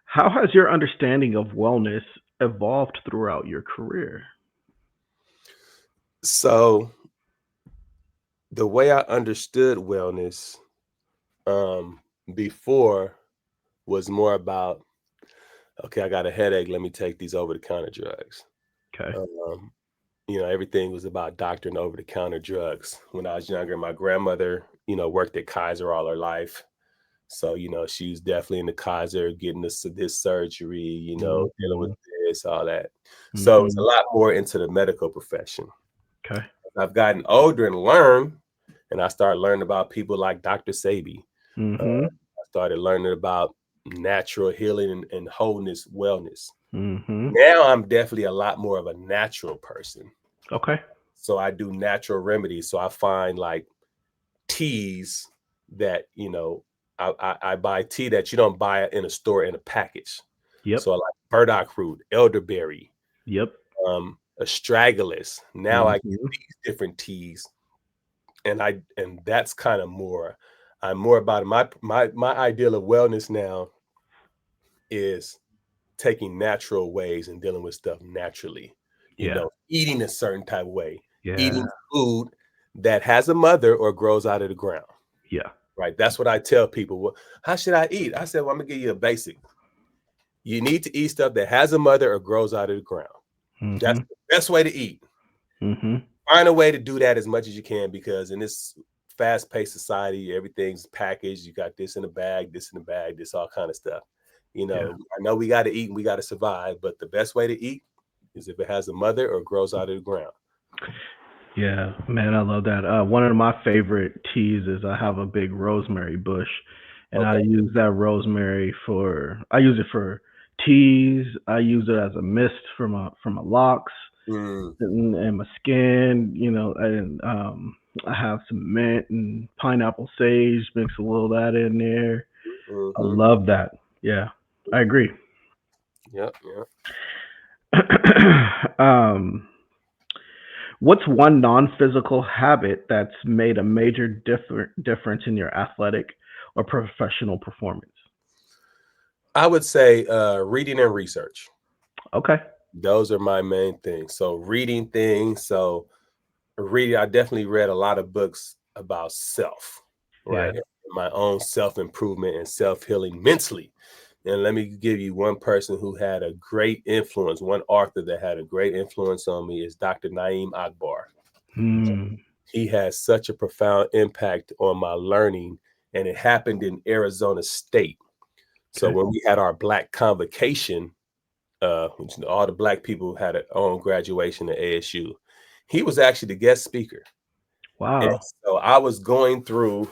[SPEAKER 2] How has your understanding of wellness evolved throughout your career?
[SPEAKER 3] So the way I understood wellness before was more about, okay, I got a headache, let me take these over-the-counter drugs.
[SPEAKER 2] Okay.
[SPEAKER 3] Everything was about doctoring over-the-counter drugs. When I was younger, my grandmother, worked at Kaiser all her life. So, she was definitely in the Kaiser, getting this surgery, dealing with this, all that. So it's a lot more into the medical profession.
[SPEAKER 2] Okay.
[SPEAKER 3] I've gotten older and learned, and I started learning about people like Dr. Sabi. I started learning about natural healing and wholeness, wellness. Now I'm definitely a lot more of a natural person.
[SPEAKER 2] Okay.
[SPEAKER 3] So I do natural remedies. So I find like teas that, I buy tea that you don't buy in a store in a package.
[SPEAKER 2] Yep.
[SPEAKER 3] So I like burdock root, elderberry,
[SPEAKER 2] Yep.
[SPEAKER 3] astragalus. Now I get these different teas, and that's kind of more. I'm more about it. My ideal of wellness now is taking natural ways and dealing with stuff naturally.
[SPEAKER 2] Yeah.
[SPEAKER 3] Eating a certain type of way,
[SPEAKER 2] Yeah.
[SPEAKER 3] eating food that has a mother or grows out of the ground.
[SPEAKER 2] Yeah.
[SPEAKER 3] Right. That's what I tell people. Well, how should I eat? I said, well, I'm gonna give you a basic. You need to eat stuff that has a mother or grows out of the ground. That's the best way to eat. Find a way to do that as much as you can, because in this fast-paced society, everything's packaged. You got this in a bag, this in a bag, this all kind of stuff. I know we got to eat and we got to survive, but the best way to eat is if it has a mother or grows out of the ground.
[SPEAKER 2] Yeah, man, I love that. One of my favorite teas is I have a big rosemary bush, and I use that rosemary I use it for teas. I use it as a mist for my locks and my skin. And I have some mint and pineapple sage. Mix a little of that in there. I love that. Yeah, I agree.
[SPEAKER 3] Yep.
[SPEAKER 2] What's one non-physical habit that's made a major difference in your athletic or professional performance?
[SPEAKER 3] I would say reading and research.
[SPEAKER 2] Okay.
[SPEAKER 3] Those are my main things. So reading things. I definitely read a lot of books about self, right?
[SPEAKER 2] Yeah.
[SPEAKER 3] My own self-improvement and self-healing mentally. And let me give you one person who had a great influence. One author that had a great influence on me is Dr. Naeem Akbar. He has such a profound impact on my learning, and it happened in Arizona State. So when we had our Black convocation, all the Black people had their own graduation at ASU. He was actually the guest speaker.
[SPEAKER 2] Wow.
[SPEAKER 3] And so I was going through,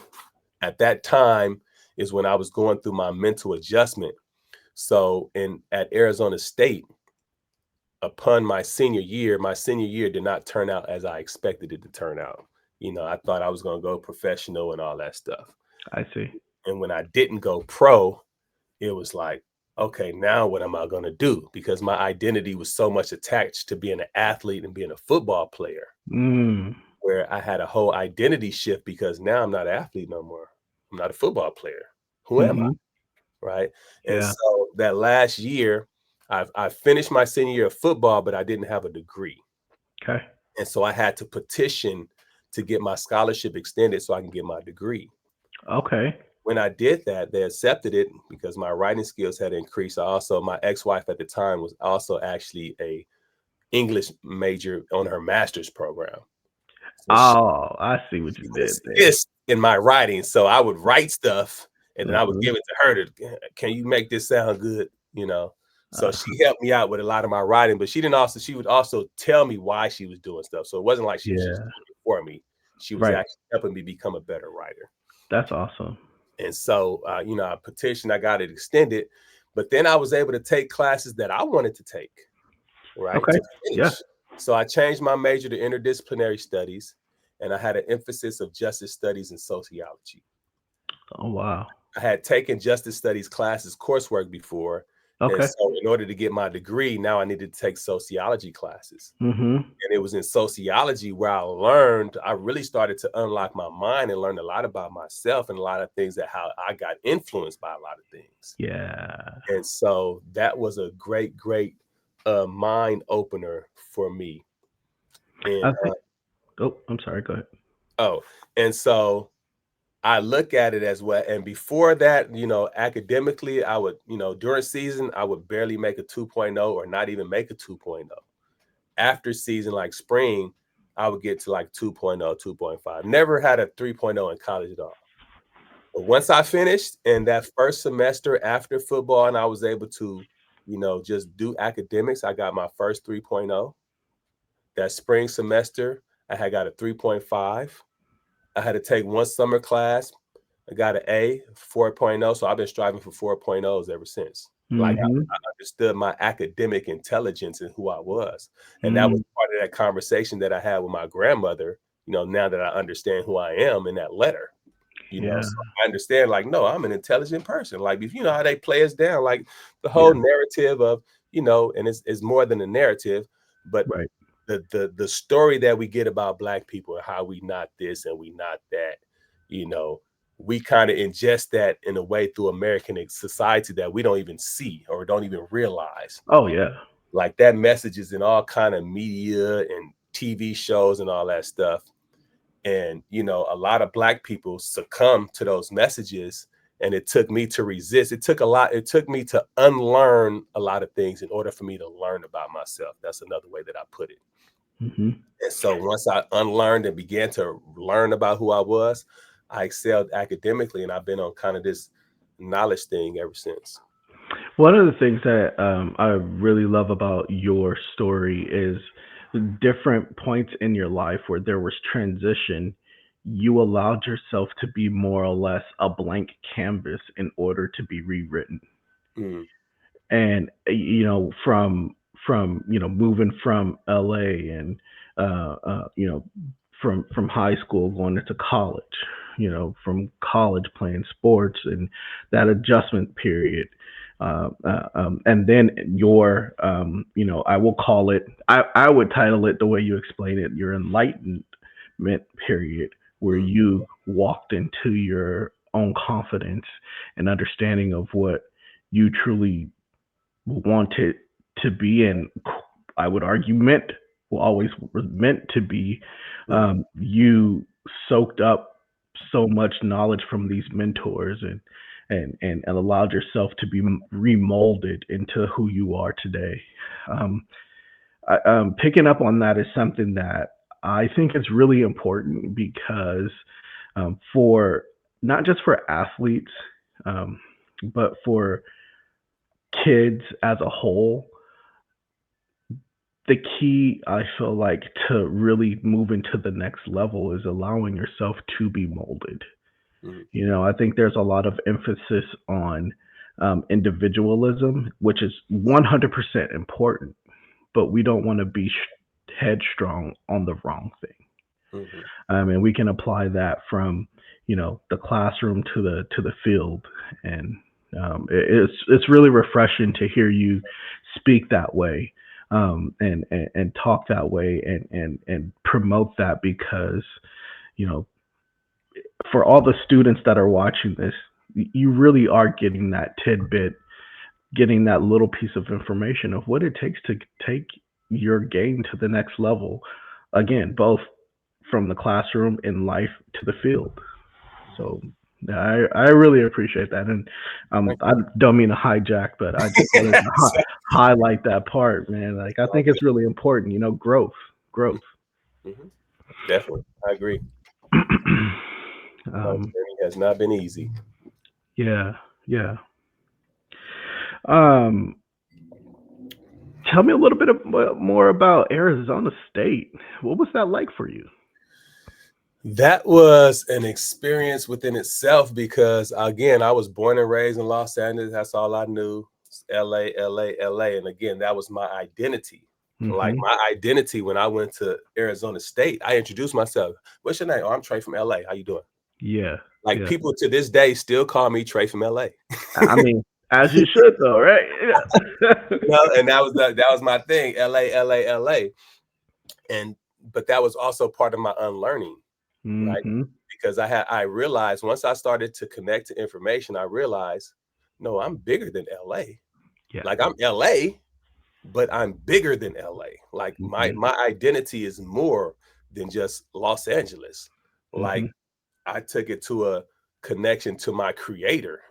[SPEAKER 3] at that time is when I was going through my mental adjustment. So at Arizona State, upon my senior year did not turn out as I expected it to turn out. I thought I was going to go professional and all that stuff.
[SPEAKER 2] I see.
[SPEAKER 3] And when I didn't go pro, it was like, okay, now what am I going to do? Because my identity was so much attached to being an athlete and being a football player, where I had a whole identity shift, because now I'm not an athlete no more. I'm not a football player. Who am I? Right. And so that last year, I finished my senior year of football, but I didn't have a degree.
[SPEAKER 2] Okay.
[SPEAKER 3] And so I had to petition to get my scholarship extended so I can get my degree.
[SPEAKER 2] Okay.
[SPEAKER 3] When I did that, they accepted it because my writing skills had increased. My ex-wife at the time was also actually a English major on her master's program. So
[SPEAKER 2] I see what you did there.
[SPEAKER 3] In my writing. So I would write stuff and then I would give it to her can you make this sound good? So she helped me out with a lot of my writing, but she would also tell me why she was doing stuff. So it wasn't like she was just doing it for me. She was actually helping me become a better writer.
[SPEAKER 2] That's awesome.
[SPEAKER 3] And so, I petitioned, I got it extended, but then I was able to take classes that I wanted to take, right?
[SPEAKER 2] Okay.
[SPEAKER 3] To finish. So I changed my major to interdisciplinary studies, and I had an emphasis of justice studies and sociology.
[SPEAKER 2] Oh, wow.
[SPEAKER 3] I had taken justice studies classes, coursework before.
[SPEAKER 2] Okay.
[SPEAKER 3] And so in order to get my degree, now I needed to take sociology classes. And it was in sociology where I really started to unlock my mind and learn a lot about myself and a lot of things, how I got influenced by a lot of things.
[SPEAKER 2] Yeah.
[SPEAKER 3] And so that was a great, great mind opener for me. And
[SPEAKER 2] I'm sorry. Go ahead.
[SPEAKER 3] And so I look at it as well. And before that, academically, I would, during season, I would barely make a 2.0 or not even make a 2.0. After season, like spring, I would get to like 2.0, 2.5. Never had a 3.0 in college at all. But once I finished in that first semester after football, and I was able to just do academics. I got my first 3.0. That spring semester, I had got a 3.5. I had to take one summer class. I got an A, 4.0. So I've been striving for 4.0s ever since. Like
[SPEAKER 2] Mm-hmm.
[SPEAKER 3] I understood my academic intelligence and who I was. And that was
[SPEAKER 2] Mm,
[SPEAKER 3] part of that conversation that I had with my grandmother, now that I understand who I am in that letter.
[SPEAKER 2] yeah.
[SPEAKER 3] So I understand, like, no, I'm an intelligent person. Like, if you know how they play us down, like the
[SPEAKER 2] Yeah.
[SPEAKER 3] whole narrative of, and it's more than a narrative, but
[SPEAKER 2] Right.
[SPEAKER 3] the story that we get about Black people and how we not this and we not that, you know, we kind of ingest that in a way through American society that we don't even see or don't even realize.
[SPEAKER 2] Oh yeah.
[SPEAKER 3] Like that message is in all kind of media and TV shows and all that stuff. And, a lot of Black people succumb to those messages. And it took me to resist. It took a lot. It took me to unlearn a lot of things in order for me to learn about myself. That's another way that I put it.
[SPEAKER 2] Mm-hmm.
[SPEAKER 3] And so once I unlearned and began to learn about who I was, I excelled academically. And I've been on kind of this knowledge thing ever since.
[SPEAKER 2] One of the things that I really love about your story is different points in your life where there was transition. You allowed yourself to be more or less a blank canvas in order to be rewritten.
[SPEAKER 3] Mm,
[SPEAKER 2] And from moving from LA and from high school going into college, from college playing sports and that adjustment period, and then I will call it, I would title it the way you explain it, your enlightenment period, where
[SPEAKER 3] mm,
[SPEAKER 2] you walked into your own confidence and understanding of what you truly wanted to be, and I would argue meant, will always was meant to be.
[SPEAKER 3] mm,
[SPEAKER 2] You soaked up so much knowledge from these mentors, and allowed yourself to be remolded into who you are today. um, Picking up on that is something that I think is really important because, for not just for athletes, um, but for kids as a whole, the key I feel like to really move into the next level is allowing yourself to be molded.
[SPEAKER 3] mm,
[SPEAKER 2] I think there's a lot of emphasis on individualism, which is 100% important, but we don't want to be headstrong on the wrong thing.
[SPEAKER 3] mhm.
[SPEAKER 2] And we can apply that from the classroom to the field, and it's really refreshing to hear you speak that way, and talk that way, and promote that, because you know for all the students that are watching this, you really are getting that tidbit, getting that little piece of information of what it takes to take your game to the next level. Again, both from the classroom in life to the field. So yeah, I really appreciate that, and
[SPEAKER 3] Thank
[SPEAKER 2] I don't mean to hijack, but I just wanted to
[SPEAKER 3] you.
[SPEAKER 2] highlight that part, man. Like I think it's really important, growth, growth.
[SPEAKER 3] Mhm. Definitely, I agree. My
[SPEAKER 2] um,
[SPEAKER 3] journey has not been easy.
[SPEAKER 2] yeah, yeah. Um, Tell me a little bit more about Arizona State. What was that like for you?
[SPEAKER 3] That was an experience within itself because, again, I was born and raised in Los Angeles. That's all I knew. LA, LA, LA. And again, that was my identity. Like
[SPEAKER 2] Hmm.
[SPEAKER 3] my identity when I went to Arizona State, I introduced myself. What's your name? Oh, I'm Trey from LA. How you doing?
[SPEAKER 2] Yeah,
[SPEAKER 3] Like
[SPEAKER 2] yeah.
[SPEAKER 3] people to this day still call me Trey from LA.
[SPEAKER 2] I mean, as you should, though, right? Yeah.
[SPEAKER 3] And that was my thing. LA, LA, LA. And but that was also part of my unlearning, right?
[SPEAKER 2] Hmm.
[SPEAKER 3] Because I realized once I started to connect to information, I realized, no, I'm bigger than LA.
[SPEAKER 2] Yeah.
[SPEAKER 3] Like I'm LA, but I'm bigger than LA. Like my
[SPEAKER 2] Hmm.
[SPEAKER 3] my identity is more than just Los Angeles.
[SPEAKER 2] Hmm.
[SPEAKER 3] Like I took it to a connection to my creator,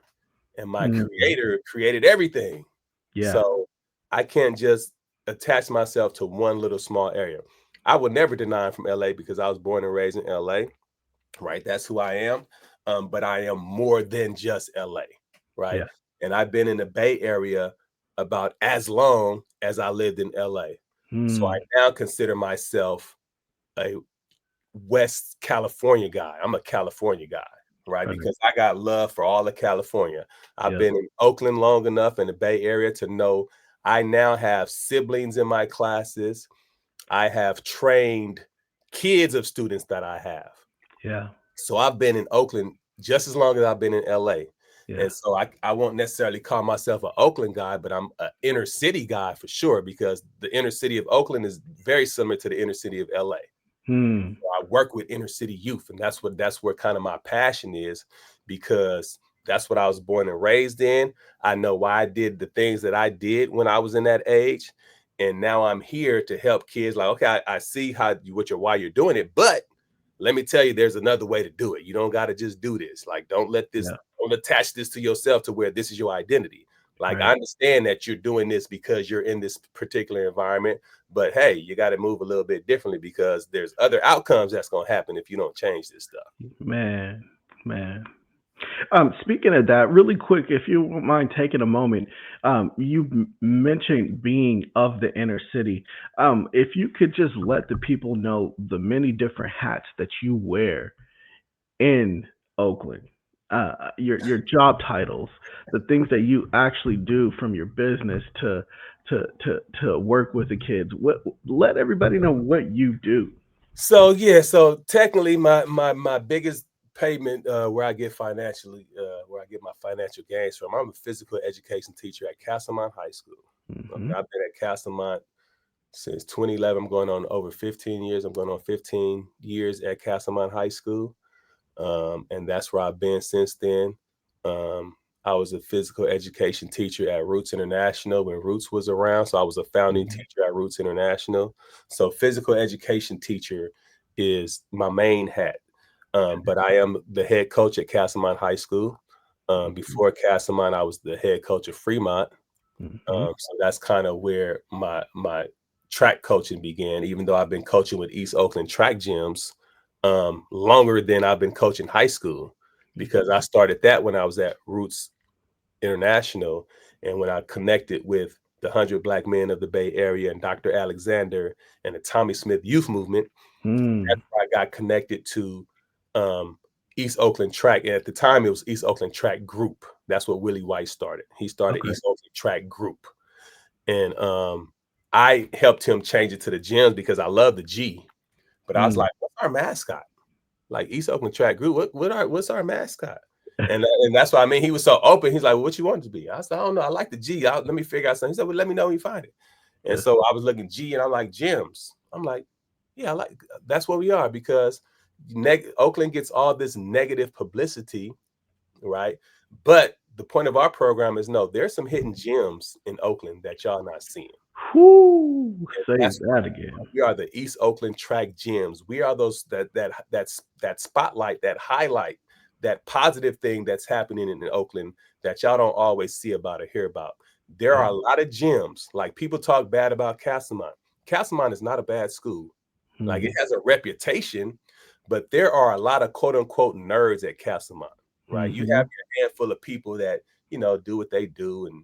[SPEAKER 3] and my
[SPEAKER 2] Hmm.
[SPEAKER 3] creator created everything.
[SPEAKER 2] Yeah.
[SPEAKER 3] So I can't just attach myself to one little small area. I would never deny I'm from LA because I was born and raised in LA, right? That's who I am. But I am more than just LA, right?
[SPEAKER 2] Yeah.
[SPEAKER 3] And I've been in the Bay Area about as long as I lived in LA. So I now consider myself a West California guy. I'm a California guy, right?
[SPEAKER 2] Got it.
[SPEAKER 3] Because I got love for all of California. I've
[SPEAKER 2] Yep.
[SPEAKER 3] been in Oakland long enough in the Bay Area to know I now have siblings in my classes. I have trained kids of students that I have.
[SPEAKER 2] Yeah.
[SPEAKER 3] So I've been in Oakland just as long as I've been in LA.
[SPEAKER 2] Yeah.
[SPEAKER 3] And so I won't necessarily call myself an Oakland guy, but I'm an inner city guy for sure, because the inner city of Oakland is very similar to the inner city of LA. I work with inner city youth, and that's where kind of my passion is, because that's what I was born and raised in. I know why I did the things that I did when I was in that age, and now I'm here to help kids. Like, okay, I see why you're doing it, but let me tell you, there's another way to do it. You don't got to just do this. Like, don't attach this to yourself to where this is your identity. Like,
[SPEAKER 2] Right.
[SPEAKER 3] I understand that you're doing this because you're in this particular environment, but hey, you got to move a little bit differently, because there's other outcomes that's going to happen if you don't change this stuff.
[SPEAKER 2] Man, man. Speaking of that, really quick, if you won't mind taking a moment, you mentioned being of the inner city. If you could just let the people know the many different hats that you wear in Oakland, your job titles, the things that you actually do from your business to work with the kids. Let everybody know what you do.
[SPEAKER 3] So yeah, so technically my biggest payment, where I get where I get my financial gains from, I'm a physical education teacher at Castlemont High School. Okay,
[SPEAKER 2] Hmm.
[SPEAKER 3] I've been at Castlemont since 2011. I'm going on over 15 years. I'm going on 15 years at Castlemont High School. And that's where I've been since then. Um, I was a physical education teacher at Roots International when Roots was around. So I was a founding
[SPEAKER 2] Hmm.
[SPEAKER 3] teacher at Roots International. So physical education teacher is my main hat. But I am the head coach at Castlemont High School. Before Castlemont, I was the head coach of Fremont.
[SPEAKER 2] Hmm.
[SPEAKER 3] So that's kind of where my track coaching began, even though I've been coaching with East Oakland track gyms longer than I've been coaching high school, because I started that when I was at Roots International, and when I connected with the 100 Black Men of the Bay Area and Dr. Alexander and the Tommy Smith Youth Movement. That's
[SPEAKER 2] Mm.
[SPEAKER 3] where I got connected to um, East Oakland Track. And at the time, it was East Oakland Track Group. That's what Willie White started. He started
[SPEAKER 2] Okay.
[SPEAKER 3] East Oakland Track Group. And I helped him change it to the gyms because I love the G. But I was
[SPEAKER 2] Mm.
[SPEAKER 3] like, what's our mascot? Like, East Oakland Track Group, what's our mascot? And that's why, I mean, he was so open. He's like, well, what you want it to be? I said, I don't know. I like the G. Let me figure out something. He said, well, let me know when you find it. And
[SPEAKER 2] Yes.
[SPEAKER 3] so I was looking G, and I'm like, gyms. I'm like, yeah, that's what we are, because Oakland gets all this negative publicity, right? But the point of our program is, no, there's some hidden gems in Oakland that y'all not seeing.
[SPEAKER 2] Whoo!
[SPEAKER 3] And
[SPEAKER 2] Say
[SPEAKER 3] that's
[SPEAKER 2] that again.
[SPEAKER 3] we are the East Oakland Track Gyms. We are those that spotlight, that highlight, that positive thing that's happening in Oakland that y'all don't always see about or hear about. There
[SPEAKER 2] Yeah.
[SPEAKER 3] are a lot of gyms. Like, people talk bad about Castlemont. Castlemont is not a bad school. Like, it
[SPEAKER 2] Mhm.
[SPEAKER 3] has a reputation, but there are a lot of quote unquote nerds at Castlemont, right? You have
[SPEAKER 2] Mhm.
[SPEAKER 3] your handful of people that, do what they do, and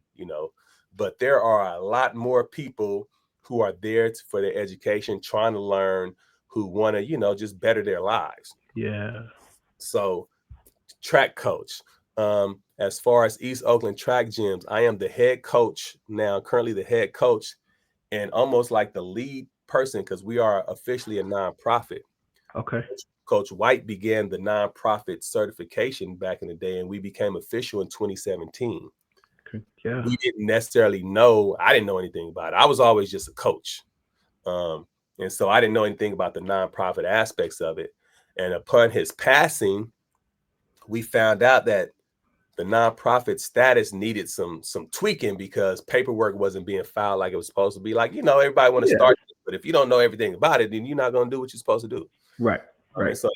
[SPEAKER 3] but there are a lot more people who are there for their education, trying to learn, who want to, just better their lives.
[SPEAKER 2] Yeah.
[SPEAKER 3] So, track coach. As far as East Oakland Track Gyms, I am the head coach now, currently the head coach, and almost like the lead person, because we are officially a nonprofit.
[SPEAKER 2] Okay.
[SPEAKER 3] Coach White began the nonprofit certification back in the day, and we became official in 2017.
[SPEAKER 2] Okay. Yeah.
[SPEAKER 3] We didn't necessarily know, I didn't know anything about it. I was always just a coach. And so I didn't know anything about the nonprofit aspects of it. And upon his passing, we found out that the nonprofit status needed some tweaking, because paperwork wasn't being filed like it was supposed to be. Like, everybody want to
[SPEAKER 2] Yeah.
[SPEAKER 3] start, but if you don't know everything about it, then you're not going to do what you're supposed to do.
[SPEAKER 2] Right.
[SPEAKER 3] And
[SPEAKER 2] Right.
[SPEAKER 3] so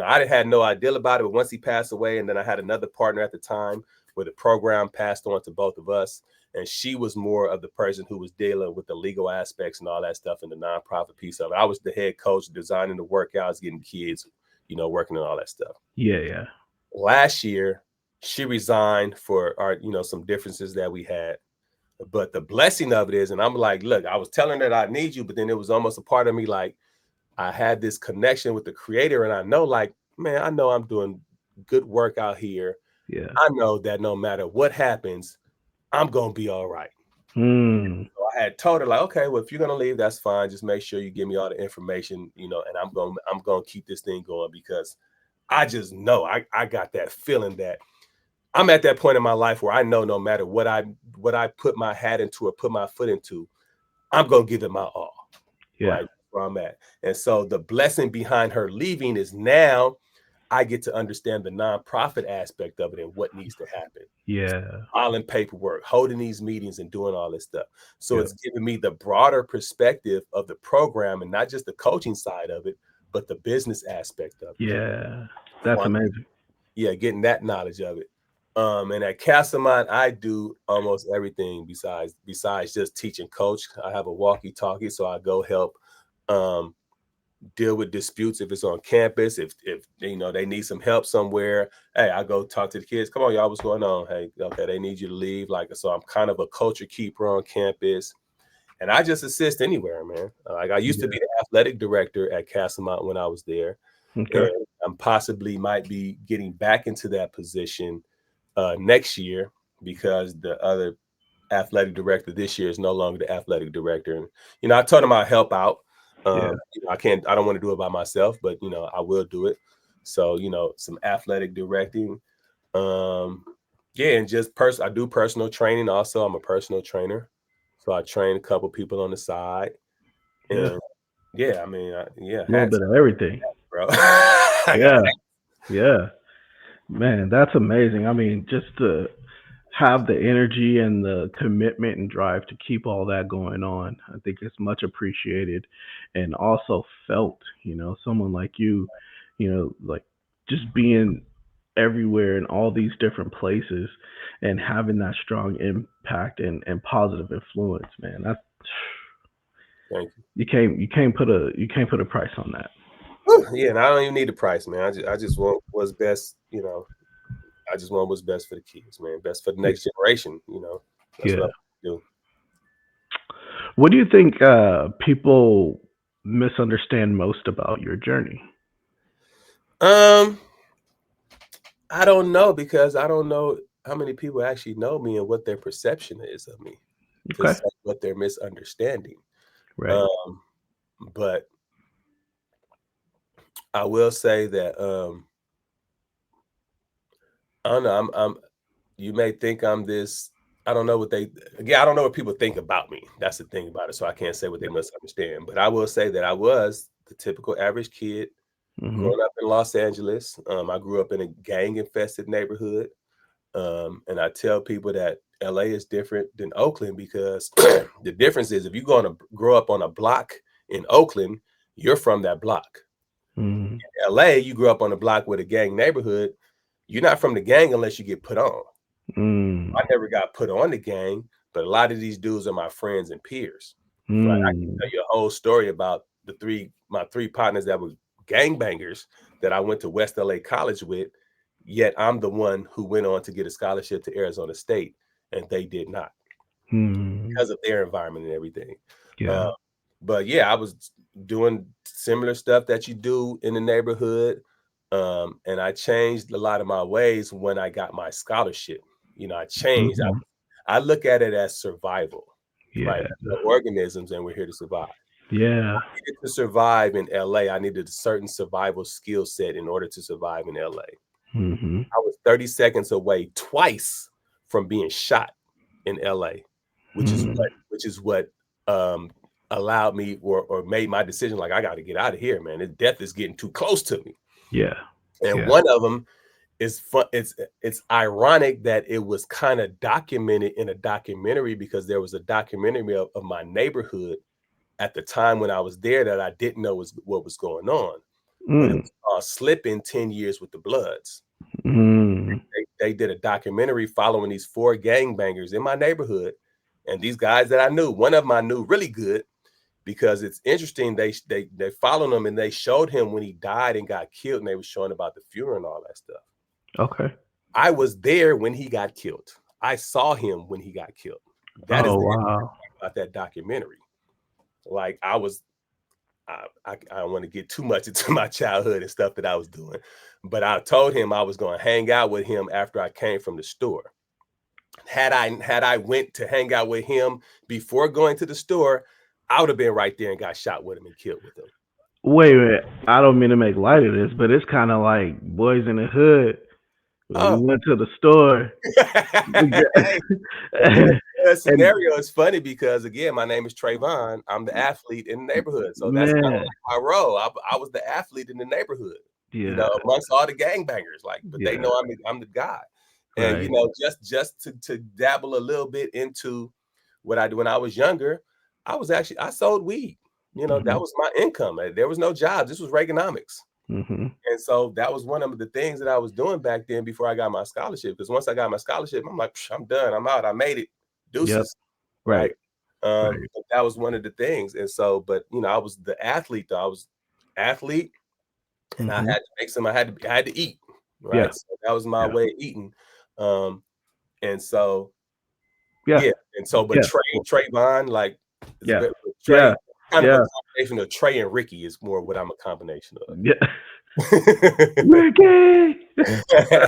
[SPEAKER 3] I had no idea about it. But once he passed away, and then I had another partner at the time, where the program passed on to both of us, and she was more of the person who was dealing with the legal aspects and all that stuff in the nonprofit piece of it. I was the head coach, designing the workouts, getting kids, working on all that stuff.
[SPEAKER 2] Yeah. Yeah.
[SPEAKER 3] Last year, she resigned for our, some differences that we had. But the blessing of it is, and I'm like, look, I was telling her that I need you, but then it was almost a part of me like I had this connection with the creator, and I know, like, man, I know I'm doing good work out here.
[SPEAKER 2] Yeah.
[SPEAKER 3] I know that no matter what happens, I'm gonna be all right.
[SPEAKER 2] Mm.
[SPEAKER 3] So I had told her, like, okay, well, if you're gonna leave, that's fine. Just make sure you give me all the information, you know, and I'm gonna keep this thing going because I just know I got that feeling that I'm at that point in my life where I know no matter what I put my hat into or put my foot into, I'm gonna give it my all.
[SPEAKER 2] Yeah.
[SPEAKER 3] Right where I'm at. And so the blessing behind her leaving is now I get to understand the nonprofit aspect of it and what needs to happen.
[SPEAKER 2] Yeah.
[SPEAKER 3] Filing paperwork, holding these meetings and doing all this stuff. So
[SPEAKER 2] Yeah.
[SPEAKER 3] it's giving me the broader perspective of the program and not just the coaching side of it, but the business aspect of it.
[SPEAKER 2] Yeah. That's
[SPEAKER 3] So
[SPEAKER 2] amazing.
[SPEAKER 3] getting that knowledge of it. And at Castlemont, I do almost everything besides just teaching coach. I have a walkie-talkie, so I go help um, deal with disputes if it's on campus. If you know they need some help somewhere, hey, I go talk to the kids. Come on, y'all, what's going on? Hey, okay, they need you to leave. Like, so I'm kind of a culture keeper on campus, and I just assist anywhere, man. Like I used to be
[SPEAKER 2] Yeah.
[SPEAKER 3] the athletic director at Castlemont when I was there,
[SPEAKER 2] Okay.
[SPEAKER 3] and I'm possibly might be getting back into that position next year because the other athletic director this year is no longer the athletic director. And, you know, I told him I'll help out.
[SPEAKER 2] Yeah.
[SPEAKER 3] You know, I don't want to do it by myself, but, you know, I will do it. So, you know, some athletic directing. Um, yeah, and just I do personal training. Also, I'm a personal trainer. So I train a couple people on the side.
[SPEAKER 2] Yeah.
[SPEAKER 3] And yeah, I mean,
[SPEAKER 2] A little
[SPEAKER 3] hats,
[SPEAKER 2] bit of everything.
[SPEAKER 3] bro. I got
[SPEAKER 2] Yeah. Yeah. Man, that's amazing. I mean, just to have the energy and the commitment and drive to keep all that going on, I think it's much appreciated and also felt, someone like like just being everywhere in all these different places and having that strong impact and positive influence, man. That
[SPEAKER 3] Thank you.
[SPEAKER 2] you can't put a price on that.
[SPEAKER 3] Whew, yeah, and I don't even need the price, man. I just want what's best, you know. I just want what's best for the kids, man. Best for the next generation, you know. That's what
[SPEAKER 2] Yeah.
[SPEAKER 3] I do.
[SPEAKER 2] What do you think people misunderstand most about your journey?
[SPEAKER 3] Um, I don't know because I don't know how many people actually know me and what their perception is of me to
[SPEAKER 2] Okay.
[SPEAKER 3] say what they're misunderstanding.
[SPEAKER 2] Right.
[SPEAKER 3] Um, but I will say that I don't know. You may think I'm this. I don't know what they. Again, I don't know what people think about me. That's the thing about it. So I can't say what they misunderstand. But I will say that I was the typical average kid
[SPEAKER 2] Mhm.
[SPEAKER 3] growing up in Los Angeles. I grew up in a gang infested neighborhood. And I tell people that LA is different than Oakland because the difference is if you're going to grow up on a block in Oakland, you're from that block.
[SPEAKER 2] Mhm.
[SPEAKER 3] In LA, you grew up on a block with a gang neighborhood. You're not from the gang unless you get put on.
[SPEAKER 2] Mm.
[SPEAKER 3] I never got put on the gang, but a lot of these dudes are my friends and peers. Right? I can
[SPEAKER 2] Mm.
[SPEAKER 3] tell you a whole story about my three partners that were gangbangers that I went to West LA College with. Yet I'm the one who went on to get a scholarship to Arizona State, and they did not
[SPEAKER 2] Mm.
[SPEAKER 3] because of their environment and everything. Uh,
[SPEAKER 2] Yeah.
[SPEAKER 3] but yeah, I was doing similar stuff that you do in the neighborhood. And I changed a lot of my ways when I got my scholarship. You know, I changed.
[SPEAKER 2] Mhm.
[SPEAKER 3] I look at it as survival, right?
[SPEAKER 2] Yeah.
[SPEAKER 3] We're organisms and we're here to survive.
[SPEAKER 2] Yeah.
[SPEAKER 3] Needed to survive in LA, I needed a certain survival skill set in order to survive in LA.
[SPEAKER 2] Mhm.
[SPEAKER 3] I was 30 seconds away twice from being shot in LA,
[SPEAKER 2] Mhm.
[SPEAKER 3] which is what um, allowed me or made my decision like I got to get out of here, man. Death is getting too close to me.
[SPEAKER 2] Yeah.
[SPEAKER 3] And
[SPEAKER 2] Yeah.
[SPEAKER 3] one of them is fun. It's ironic that it was kind of documented in a documentary because there was a documentary of my neighborhood at the time when I was there that I didn't know what was going on. But it
[SPEAKER 2] Mm.
[SPEAKER 3] was called Slipping 10 Years with the Bloods.
[SPEAKER 2] Mm.
[SPEAKER 3] They did a documentary following these four gangbangers in my neighborhood. And these guys that I knew, one of them I knew really good because it's interesting. They followed him and they showed him when he died and got killed, and they were showing about the funeral and all that stuff.
[SPEAKER 2] Okay.
[SPEAKER 3] I was there when he got killed. I saw him when he got killed. That is
[SPEAKER 2] Oh,
[SPEAKER 3] the
[SPEAKER 2] wow.
[SPEAKER 3] about that documentary. Like I don't want to get too much into my childhood and stuff that I was doing, but I told him I was going to hang out with him after I came from the store. Had I went to hang out with him before going to the store, I would have been right there and got shot with him and killed with him.
[SPEAKER 2] Wait. I don't mean to make light of this, but it's kind of like Boys in the Hood. When we
[SPEAKER 3] Oh,
[SPEAKER 2] went to the store.
[SPEAKER 3] hey, the
[SPEAKER 2] And
[SPEAKER 3] scenario is funny because again, my name is Traivon. I'm the athlete in the neighborhood, so that's kind of
[SPEAKER 2] man,
[SPEAKER 3] like my role. I was the athlete in the neighborhood,
[SPEAKER 2] yeah,
[SPEAKER 3] amongst all the gangbangers. Like, but they
[SPEAKER 2] yeah,
[SPEAKER 3] know I'm the guy, and
[SPEAKER 2] right.
[SPEAKER 3] just to dabble a little bit into what I do when I was younger, I sold weed. That
[SPEAKER 2] Mhm,
[SPEAKER 3] was my income. There was no jobs. This was Reaganomics.
[SPEAKER 2] mhm,
[SPEAKER 3] And so that was one of the things that I was doing back then before I got my scholarship. Because once I got my scholarship, I'm like, I'm done. I'm out. I made it.
[SPEAKER 2] yep,
[SPEAKER 3] Deuces.
[SPEAKER 2] right,
[SPEAKER 3] Right.
[SPEAKER 2] right,
[SPEAKER 3] But that was one of the things. And so, but I was the athlete though. I was athlete and I
[SPEAKER 2] mhm,
[SPEAKER 3] had to make some, I had to eat.
[SPEAKER 2] yeah,
[SPEAKER 3] Right. So that was my
[SPEAKER 2] yeah,
[SPEAKER 3] way of eating. Um, and so,
[SPEAKER 2] yeah,
[SPEAKER 3] yeah. And so, but
[SPEAKER 2] yeah,
[SPEAKER 3] Traivon, like, it's
[SPEAKER 2] yeah,
[SPEAKER 3] Trey,
[SPEAKER 2] yeah,
[SPEAKER 3] kind of a
[SPEAKER 2] yeah,
[SPEAKER 3] combination of Trey and Ricky is more what I'm a combination of.
[SPEAKER 2] yeah. Ricky.
[SPEAKER 3] Yeah,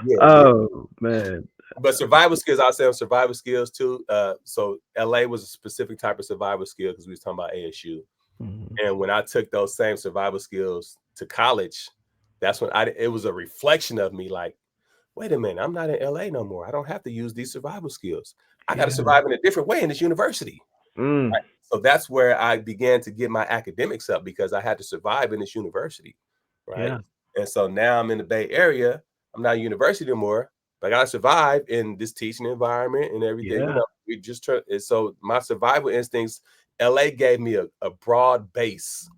[SPEAKER 3] yeah.
[SPEAKER 2] Oh man.
[SPEAKER 3] But survival skills, I'll say on survival skills too. So LA was a specific type of survival skill because we was talking about ASU.
[SPEAKER 2] Mhm,
[SPEAKER 3] And when I took those same survival skills to college, that's when it was a reflection of me like, wait a minute, I'm not in LA no more. I don't have to use these survival skills. I got to
[SPEAKER 2] yeah.
[SPEAKER 3] survive in a different way in this university.
[SPEAKER 2] Mm,
[SPEAKER 3] So that's where I began to get my academics up because I had to survive in this university, right?
[SPEAKER 2] yeah,
[SPEAKER 3] And so now I'm in the Bay Area. I'm not a university anymore, but I gotta survive in this teaching environment and everything.
[SPEAKER 2] yeah,
[SPEAKER 3] We just turn. And so my survival instincts, LA gave me a broad base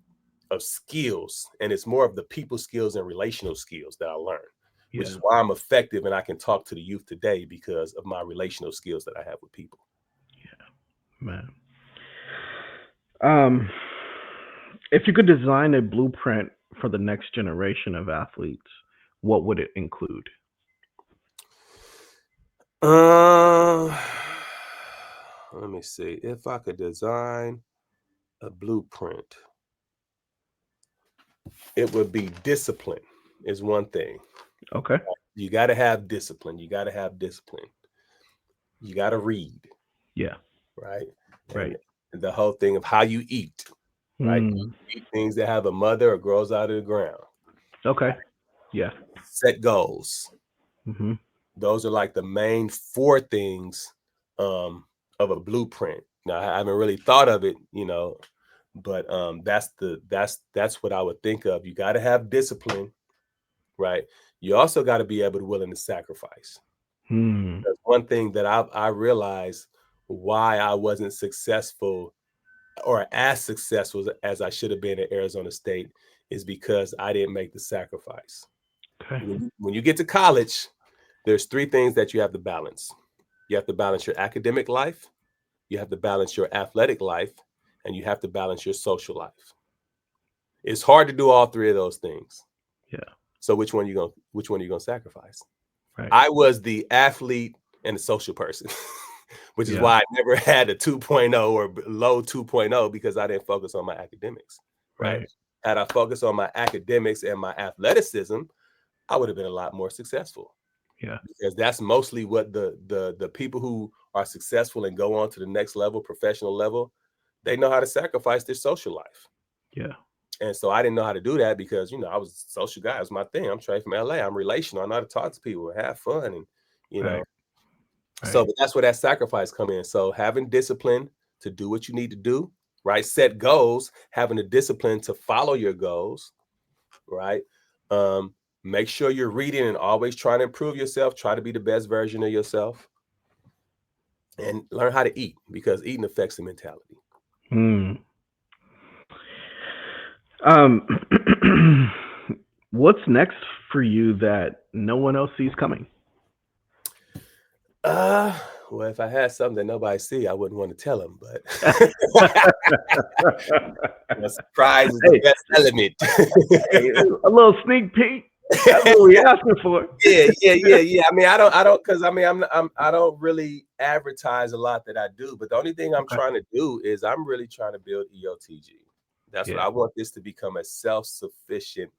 [SPEAKER 3] of skills, and it's more of the people skills and relational skills that I learned, which is
[SPEAKER 2] yeah,
[SPEAKER 3] why I'm effective and I can talk to the youth today because of my relational skills that I have with people.
[SPEAKER 2] man. Um, if you could design a blueprint for the next generation of athletes, what would it include?
[SPEAKER 3] Uh, Let me see. If I could design a blueprint, it would be discipline, is one thing.
[SPEAKER 2] Okay.
[SPEAKER 3] You got to have discipline. You got to have discipline. You got to read,
[SPEAKER 2] Yeah.
[SPEAKER 3] right?
[SPEAKER 2] Right.
[SPEAKER 3] And the whole thing of how you eat, right?
[SPEAKER 2] Hmm.
[SPEAKER 3] You eat things that have a mother or grows out of the ground.
[SPEAKER 2] Okay. Yeah.
[SPEAKER 3] Set goals.
[SPEAKER 2] Hmm.
[SPEAKER 3] Those are like the main four things of a blueprint. Now, I haven't really thought of it, but that's what I would think of. You got to have discipline, right? You also got to be able to willing to sacrifice.
[SPEAKER 2] Hmm.
[SPEAKER 3] That's one thing that I realized why I wasn't successful or as successful as I should have been at Arizona State is because I didn't make the sacrifice.
[SPEAKER 2] Okay.
[SPEAKER 3] When you get to college, there's three things that you have to balance. You have to balance your academic life, you have to balance your athletic life, and you have to balance your social life. It's hard to do all three of those things.
[SPEAKER 2] Yeah.
[SPEAKER 3] So which one are you gonna sacrifice?
[SPEAKER 2] Right.
[SPEAKER 3] I was the athlete and the social person, which is
[SPEAKER 2] Yeah.
[SPEAKER 3] why I never had a 2.0 or low 2.0 because I didn't focus on my academics, right?
[SPEAKER 2] Right.
[SPEAKER 3] Had I focused on my academics and my athleticism, I would have been a lot more successful
[SPEAKER 2] Yeah.
[SPEAKER 3] because that's mostly what the people who are successful and go on to the next level, professional level, they know how to sacrifice their social life.
[SPEAKER 2] Yeah.
[SPEAKER 3] And so I didn't know how to do that because, I was a social guy. It was my thing. I'm straight from LA. I'm relational. I know how to talk to people and have fun. And, you know,
[SPEAKER 2] Right.
[SPEAKER 3] so
[SPEAKER 2] Right.
[SPEAKER 3] but that's where that sacrifice come in. So having discipline to do what you need to do, right? Set goals, having the discipline to follow your goals, right? Make sure you're reading and always trying to improve yourself. Try to be the best version of yourself and learn how to eat because eating affects the mentality.
[SPEAKER 2] Hmm. Um, what's next for you that no one else sees coming?
[SPEAKER 3] Uh, well, if I had something that nobody see, I wouldn't want to tell them, but surprise is the
[SPEAKER 2] Hey,
[SPEAKER 3] best element.
[SPEAKER 2] hey, a little sneak peek. That's what we asking for.
[SPEAKER 3] Yeah. I mean, because I mean, I don't really advertise a lot that I do, but the only thing I'm
[SPEAKER 2] Okay.
[SPEAKER 3] trying to do is I'm really trying to build EOTG. That's what
[SPEAKER 2] Yeah.
[SPEAKER 3] I want this to become, a self-sufficient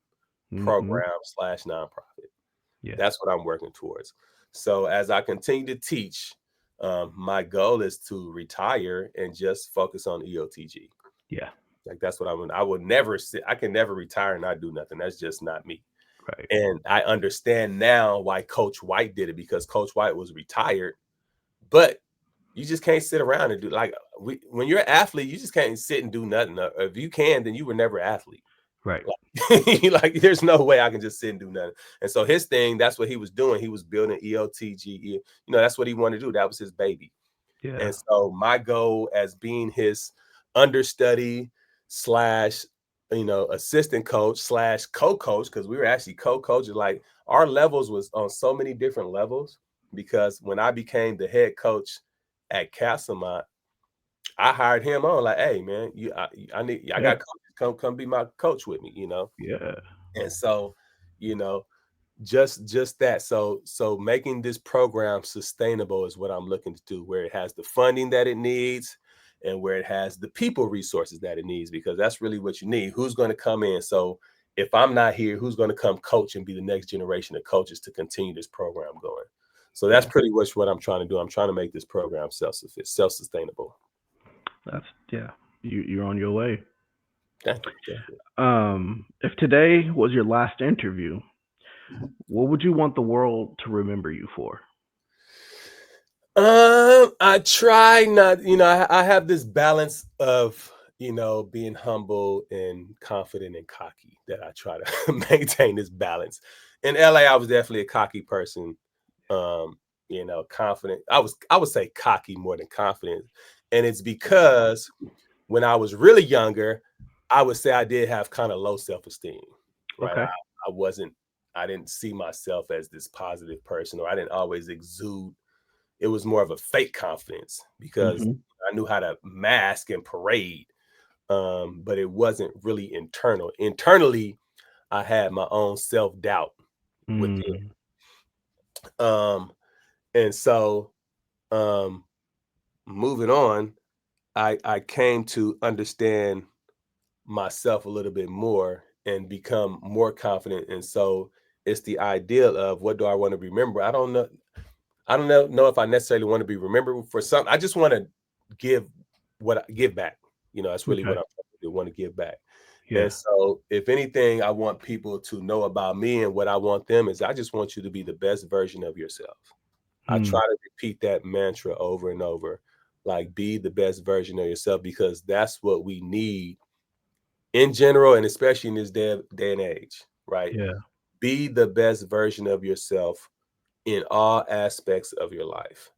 [SPEAKER 2] Mm-hmm.
[SPEAKER 3] program slash nonprofit.
[SPEAKER 2] Yeah.
[SPEAKER 3] That's what I'm working towards. So as I continue to teach, my goal is to retire and just focus on EOTG.
[SPEAKER 2] Yeah.
[SPEAKER 3] Like that's what I would. I would never sit. I can never retire and not do nothing. That's just not me.
[SPEAKER 2] Right.
[SPEAKER 3] And I understand now why Coach White did it, because Coach White was retired, but you just can't sit around and do like when you're an athlete, you just can't sit and do nothing. If you can, then you were never an athlete.
[SPEAKER 2] Right.
[SPEAKER 3] Like there's no way I can just sit and do nothing. And so his thing, that's what he was doing. He was building EOTG. That's what he wanted to do. That was his baby.
[SPEAKER 2] Yeah.
[SPEAKER 3] And so my goal as being his understudy slash, assistant coach slash co-coach, because we were actually co-coaches, like our levels was on so many different levels, because when I became the head coach at Castlemont, I hired him on like, hey man, I
[SPEAKER 2] Yeah.
[SPEAKER 3] got coaches, come be my coach with me,
[SPEAKER 2] Yeah.
[SPEAKER 3] And so, you know, just that. So making this program sustainable is what I'm looking to do, where it has the funding that it needs and where it has the people resources that it needs, because that's really what you need. Who's going to come in? So if I'm not here, who's going to come coach and be the next generation of coaches to continue this program going? So that's
[SPEAKER 2] Yeah.
[SPEAKER 3] pretty much what I'm trying to do. I'm trying to make this program self-sustainable.
[SPEAKER 2] That's yeah. You're on your way.
[SPEAKER 3] Thank you. Thank you.
[SPEAKER 2] If today was your last interview, what would you want the world to remember you for?
[SPEAKER 3] I try not, I have this balance of, being humble and confident and cocky, that I try to maintain this balance. In LA, I was definitely a cocky person. Confident. I would say cocky more than confident. And it's because when I was really younger, I would say I did have kind of low self-esteem, right?
[SPEAKER 2] Okay.
[SPEAKER 3] I wasn't, I didn't see myself as this positive person, or I didn't always exude. It was more of a fake confidence, because
[SPEAKER 2] Mm-hmm.
[SPEAKER 3] I knew how to mask and parade, but it wasn't really internal. Internally, I had my own self-doubt within.
[SPEAKER 2] Mm,
[SPEAKER 3] Um, and so, um, moving on, I came to understand myself a little bit more and become more confident. And so it's the ideal of, what do I want to remember? I don't know if I necessarily want to be remembered for something. I just want to give give back. That's really what
[SPEAKER 2] okay.
[SPEAKER 3] I'm trying to do. Want to give back.
[SPEAKER 2] Yeah.
[SPEAKER 3] And so, if anything, I want people to know about me, and what I want them is, I just want you to be the best version of yourself. I
[SPEAKER 2] Mm,
[SPEAKER 3] try to repeat that mantra over and over, like, be the best version of yourself, because that's what we need in general, and especially in this day and age, right?
[SPEAKER 2] yeah.
[SPEAKER 3] Be the best version of yourself in all aspects of your life.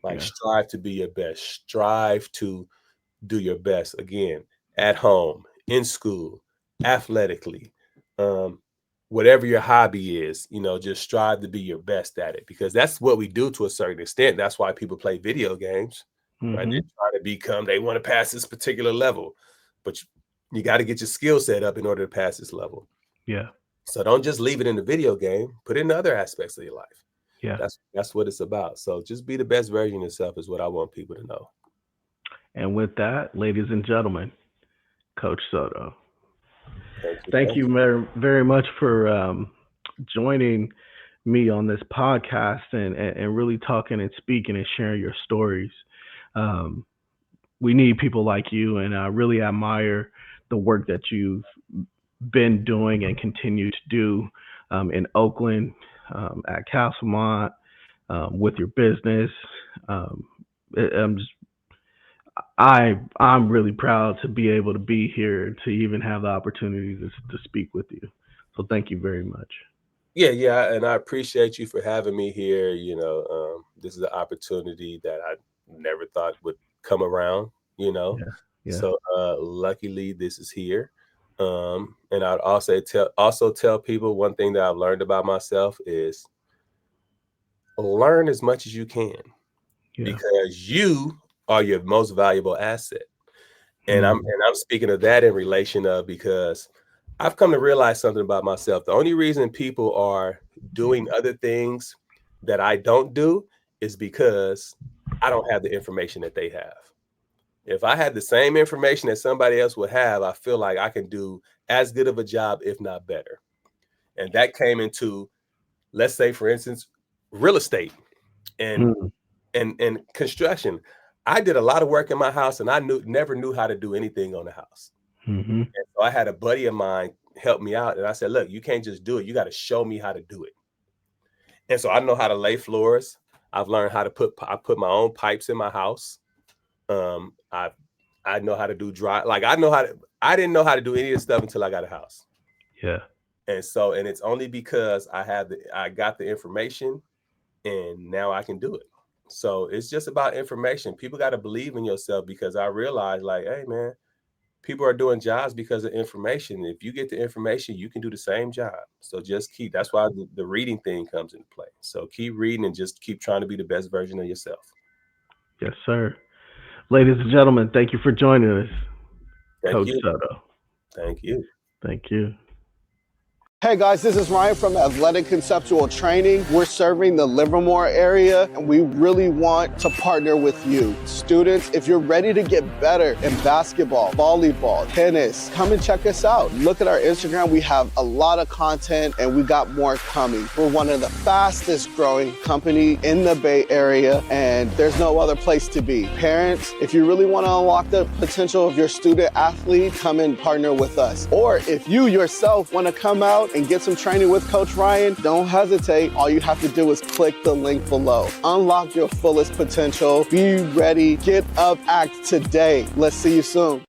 [SPEAKER 3] Like,
[SPEAKER 2] Yeah.
[SPEAKER 3] strive to be your best. Strive to do your best, again, at home, in school, athletically, um, whatever your hobby is, just strive to be your best at it, because that's what we do to a certain extent. That's why people play video games, right? They
[SPEAKER 2] Mm-hmm.
[SPEAKER 3] try to they want to pass this particular level, but you got to get your skill set up in order to pass this level.
[SPEAKER 2] Yeah.
[SPEAKER 3] So don't just leave it in the video game, put it in other aspects of your life.
[SPEAKER 2] Yeah.
[SPEAKER 3] That's what it's about. So just be the best version of yourself is what I want people to know.
[SPEAKER 2] And with that, ladies and gentlemen, Coach Soto.
[SPEAKER 3] Thank you.
[SPEAKER 2] Thank
[SPEAKER 3] Thank
[SPEAKER 2] you
[SPEAKER 3] you.
[SPEAKER 2] very much for joining me on this podcast, and really talking and speaking and sharing your stories. Um, we need people like you, and I really admire the work that you've been doing and continue to do in Oakland, at Castlemont, with your business. Um, I'm just, I'm really proud to be able to be here, to even have the opportunity to speak with you. So thank you very much.
[SPEAKER 3] Yeah, and I appreciate you for having me here. This is an opportunity that I never thought would come around. You know,
[SPEAKER 2] Yeah, yeah.
[SPEAKER 3] so luckily this is here. And I'd also tell people, one thing that I've learned about myself is, learn as much as you can,
[SPEAKER 2] Yeah.
[SPEAKER 3] because you are your most valuable asset. And I'm
[SPEAKER 2] Mm,
[SPEAKER 3] and I'm speaking of that in relation of, because I've come to realize something about myself. The only reason people are doing other things that I don't do is because I don't have the information that they have. If I had the same information that somebody else would have, I feel like I can do as good of a job, if not better. And that came into, let's say, for instance, real estate and construction. I did a lot of work in my house, and I never knew how to do anything on the house. And so I had a buddy of mine help me out, and I said, "Look, you can't just do it. You got to show me how to do it." And so I know how to lay floors. I've learned how to I put my own pipes in my house. I know how to do dry. Like I didn't know how to do any of this stuff until I got a house.
[SPEAKER 2] Yeah.
[SPEAKER 3] And so, and it's only because I got the information, and now I can do it. So it's just about information. People got to believe in yourself, because I realized, like, hey man, people are doing jobs because of information. If you get the information, you can do the same job. So just that's why the reading thing comes into play. So keep reading and just keep trying to be the best version of yourself.
[SPEAKER 2] Yes, sir. Ladies and gentlemen, thank you for joining us.
[SPEAKER 3] Thank you.
[SPEAKER 2] Soto.
[SPEAKER 3] Thank you.
[SPEAKER 2] Thank you.
[SPEAKER 1] Hey guys, this is Ryan from Athletic Conceptual Training. We're serving the Livermore area, and we really want to partner with you. Students, if you're ready to get better in basketball, volleyball, tennis, come and check us out. Look at our Instagram. We have a lot of content, and we got more coming. We're one of the fastest growing company in the Bay Area, and there's no other place to be. Parents, if you really want to unlock the potential of your student athlete, come and partner with us. Or if you yourself want to come out and get some training with Coach Ryan, don't hesitate. All you have to do is click the link below. Unlock your fullest potential. Be ready. Get up, act today. Let's see you soon.